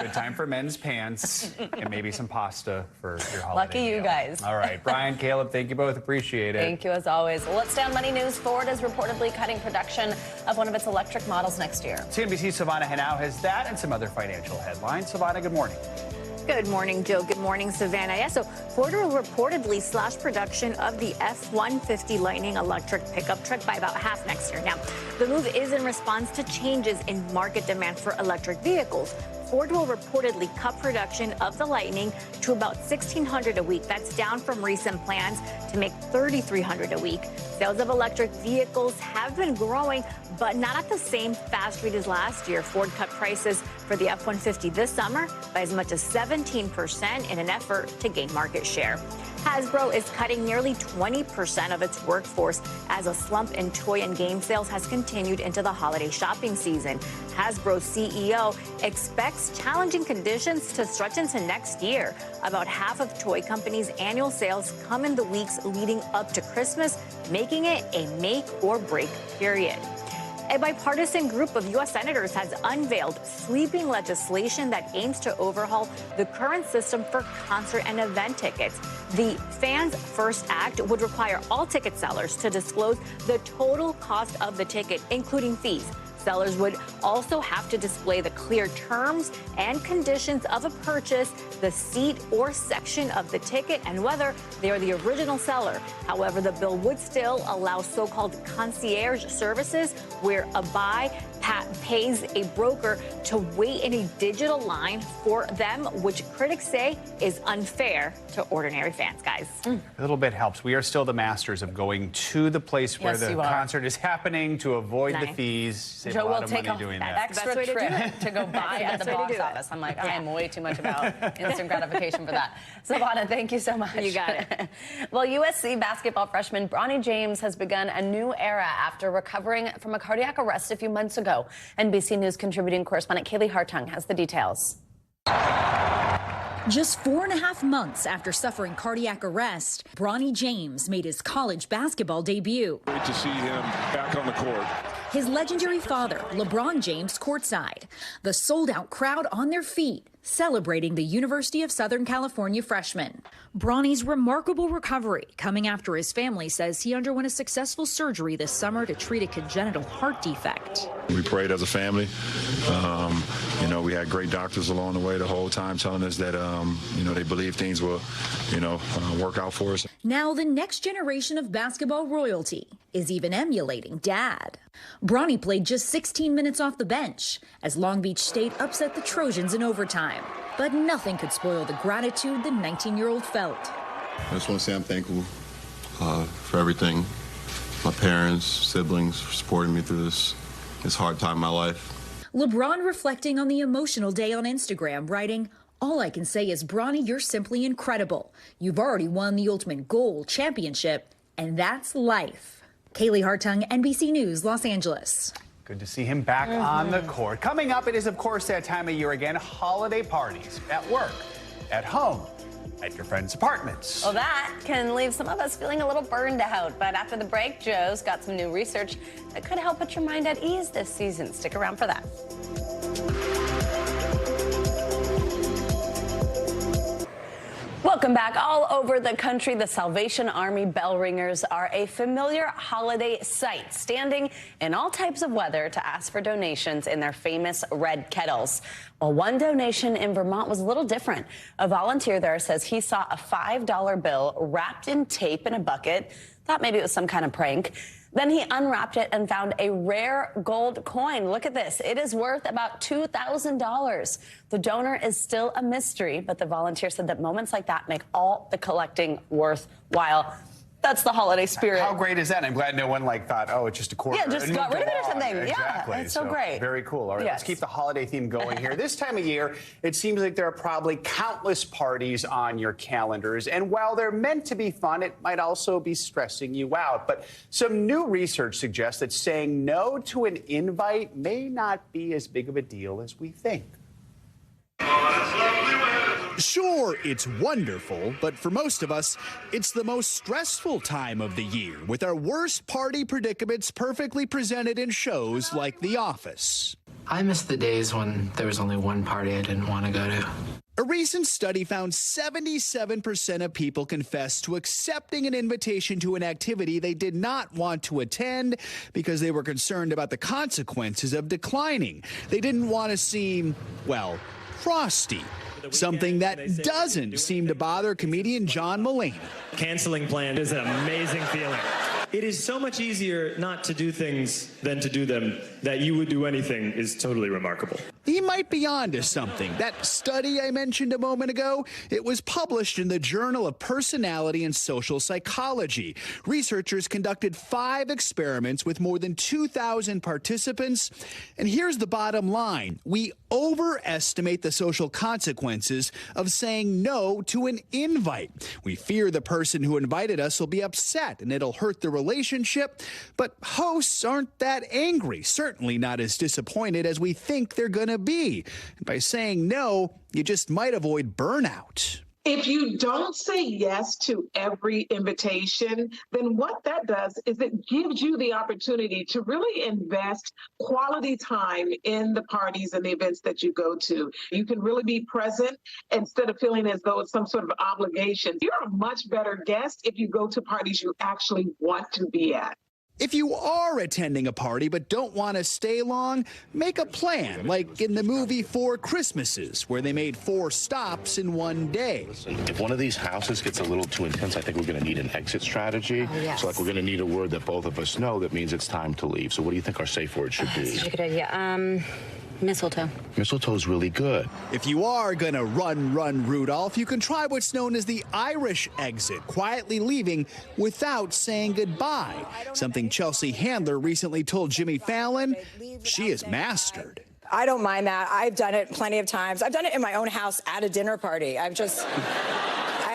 Good time for men's pants and maybe some pasta for your holiday Lucky you meal. guys. All right, Brian, Caleb, thank you both. Appreciate it. Thank you as always. Well, let's stay on Money News. Ford is reportedly cutting production of one of its electric models next year. CNBC's Savannah Henao has that and some other financial headlines. Savannah, good morning. Good morning, Joe. Good morning, Savannah. Yeah, so Ford will reportedly slash production of the F-150 Lightning electric pickup truck by about half next year. Now, the move is in response to changes in market demand for electric vehicles. Ford will reportedly cut production of the Lightning to about 1,600 a week. That's down from recent plans to make 3,300 a week. Sales of electric vehicles have been growing, but not at the same fast rate as last year. Ford cut prices for the F-150 this summer by as much as 17% in an effort to gain market share. Hasbro is cutting nearly 20% of its workforce as a slump in toy and game sales has continued into the holiday shopping season. Hasbro's CEO expects challenging conditions to stretch into next year. About half of toy companies' annual sales come in the weeks leading up to Christmas, making it a make or break period. A bipartisan group of U.S. senators has unveiled sweeping legislation that aims to overhaul the current system for concert and event tickets. The Fans First Act would require all ticket sellers to disclose the total cost of the ticket, including fees. Sellers would also have to display the clear terms and conditions of a purchase, the seat or section of the ticket, and whether they are the original seller. However, the bill would still allow so-called concierge services, where a buy pays a broker to wait in a digital line for them, which critics say is unfair to ordinary fans, guys. A little bit helps. We are still the masters of going to the place where the concert is happening to avoid the fees. Save Joe a lot will of take money an doing that. extra trip to go buy at the box office. I'm like, I am way too much about instant gratification for that. Savannah, thank you so much. You got it. Well, USC basketball freshman Bronny James has begun a new era after recovering from a cardiac arrest a few months ago. NBC News contributing correspondent Kaylee Hartung has the details. Just 4.5 months after suffering cardiac arrest, Bronny James made his college basketball debut. Great to see him back on the court. His legendary father, LeBron James, courtside. The sold-out crowd on their feet, celebrating the University of Southern California freshman. Bronny's remarkable recovery coming after his family says he underwent a successful surgery this summer to treat a congenital heart defect. We prayed as a family. We had great doctors along the way the whole time telling us that, they believe things will, work out for us. Now the next generation of basketball royalty is even emulating Dad. Bronny played just 16 minutes off the bench as Long Beach State upset the Trojans in overtime. But nothing could spoil the gratitude the 19-year-old felt. I just want to say I'm thankful for everything. My parents, siblings, for supporting me through this hard time in my life. LeBron reflecting on the emotional day on Instagram, writing, "All I can say is, Bronny, you're simply incredible. You've already won the ultimate goal championship, and that's life." Kaylee Hartung, NBC News, Los Angeles. Good to see him back on the court. Coming up, it is, of course, that time of year again. Holiday parties at work, at home, at your friends' apartments. Well, that can leave some of us feeling a little burned out. But after the break, Joe's got some new research that could help put your mind at ease this season. Stick around for that. Welcome back. All over the country, the Salvation Army bell ringers are a familiar holiday sight, standing in all types of weather to ask for donations in their famous red kettles. Well, one donation in Vermont was a little different. A volunteer there says he saw a $5 bill wrapped in tape in a bucket, thought maybe it was some kind of prank. Then he unwrapped it and found a rare gold coin. Look at this. It is worth about $2,000. The donor is still a mystery, but the volunteer said that moments like that make all the collecting worthwhile. That's the holiday spirit. How great is that? I'm glad no one thought, oh, it's just a quarter. Yeah, just got rid of it or something. Exactly. Yeah, it's so great. Very cool. All right, Yes. Let's keep the holiday theme going here. This time of year, it seems like there are probably countless parties on your calendars. And while they're meant to be fun, it might also be stressing you out. But some new research suggests that saying no to an invite may not be as big of a deal as we think. Sure, it's wonderful, but for most of us, it's the most stressful time of the year, with our worst party predicaments perfectly presented in shows like The Office. I miss the days when there was only one party I didn't want to go to. A recent study found 77% of people confessed to accepting an invitation to an activity they did not want to attend because they were concerned about the consequences of declining. They didn't want to seem, well, frosty. Something that doesn't seem to bother comedian John Mulaney. Canceling plans is an amazing feeling. It is so much easier not to do things than to do them. That you would do anything is totally remarkable. He might be onto something. That study I mentioned a moment ago, it was published in the Journal of Personality and Social Psychology. Researchers conducted 5 experiments with more than 2,000 participants. And here's the bottom line. We overestimate the social consequences of saying no to an invite. We fear the person who invited us will be upset and it'll hurt the relationship. But hosts aren't that angry, certainly not as disappointed as we think they're going to be. And by saying no, you just might avoid burnout. If you don't say yes to every invitation, then what that does is it gives you the opportunity to really invest quality time in the parties and the events that you go to. You can really be present instead of feeling as though it's some sort of obligation. You're a much better guest if you go to parties you actually want to be at. If you are attending a party but don't want to stay long, make a plan, like in the movie 4 Christmases, where they made 4 stops in one day. Listen, if one of these houses gets a little too intense, I think we're going to need an exit strategy. Oh, yes. So, we're going to need a word that both of us know that means it's time to leave. So what do you think our safe word should be? That's a good idea. Mistletoe. Mistletoe's really good. If you are going to run, Rudolph, you can try what's known as the Irish exit, quietly leaving without saying goodbye. Something Chelsea Handler recently told Jimmy Fallon she has mastered. I don't mind that. I've done it plenty of times. I've done it in my own house at a dinner party. I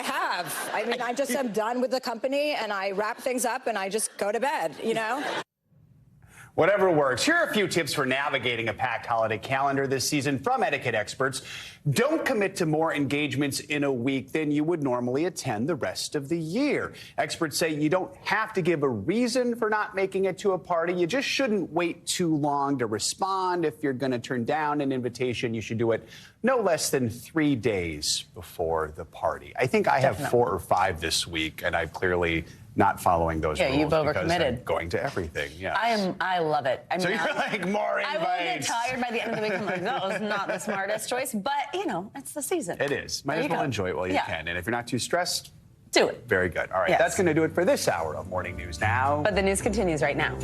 have. I mean, I just am done with the company and I wrap things up and I just go to bed, you know? Whatever works. Here are a few tips for navigating a packed holiday calendar this season from etiquette experts. Don't commit to more engagements in a week than you would normally attend the rest of the year. Experts say you don't have to give a reason for not making it to a party. You just shouldn't wait too long to respond. If you're going to turn down an invitation, you should do it no less than 3 days before the party. I think I have 4 or 5 this week, and I've clearly not following those rules. Yeah, you've overcommitted. I'm going to everything. Yeah. I love it. I mean, so you're like more invites. I will get tired by the end of the week. I'm like, that was not the smartest choice, but you know, it's the season. It is. Might as well enjoy it while you can. And if you're not too stressed, do it. Very good. All right, that's going to do it for this hour of Morning News Now. But the news continues right now.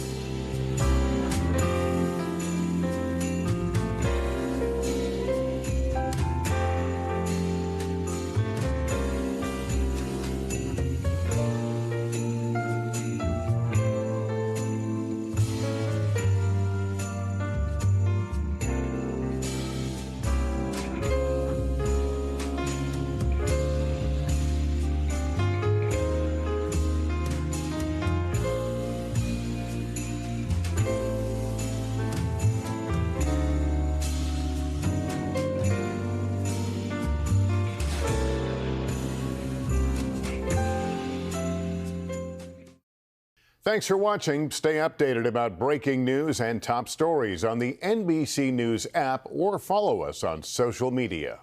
Thanks for watching. Stay updated about breaking news and top stories on the NBC News app or follow us on social media.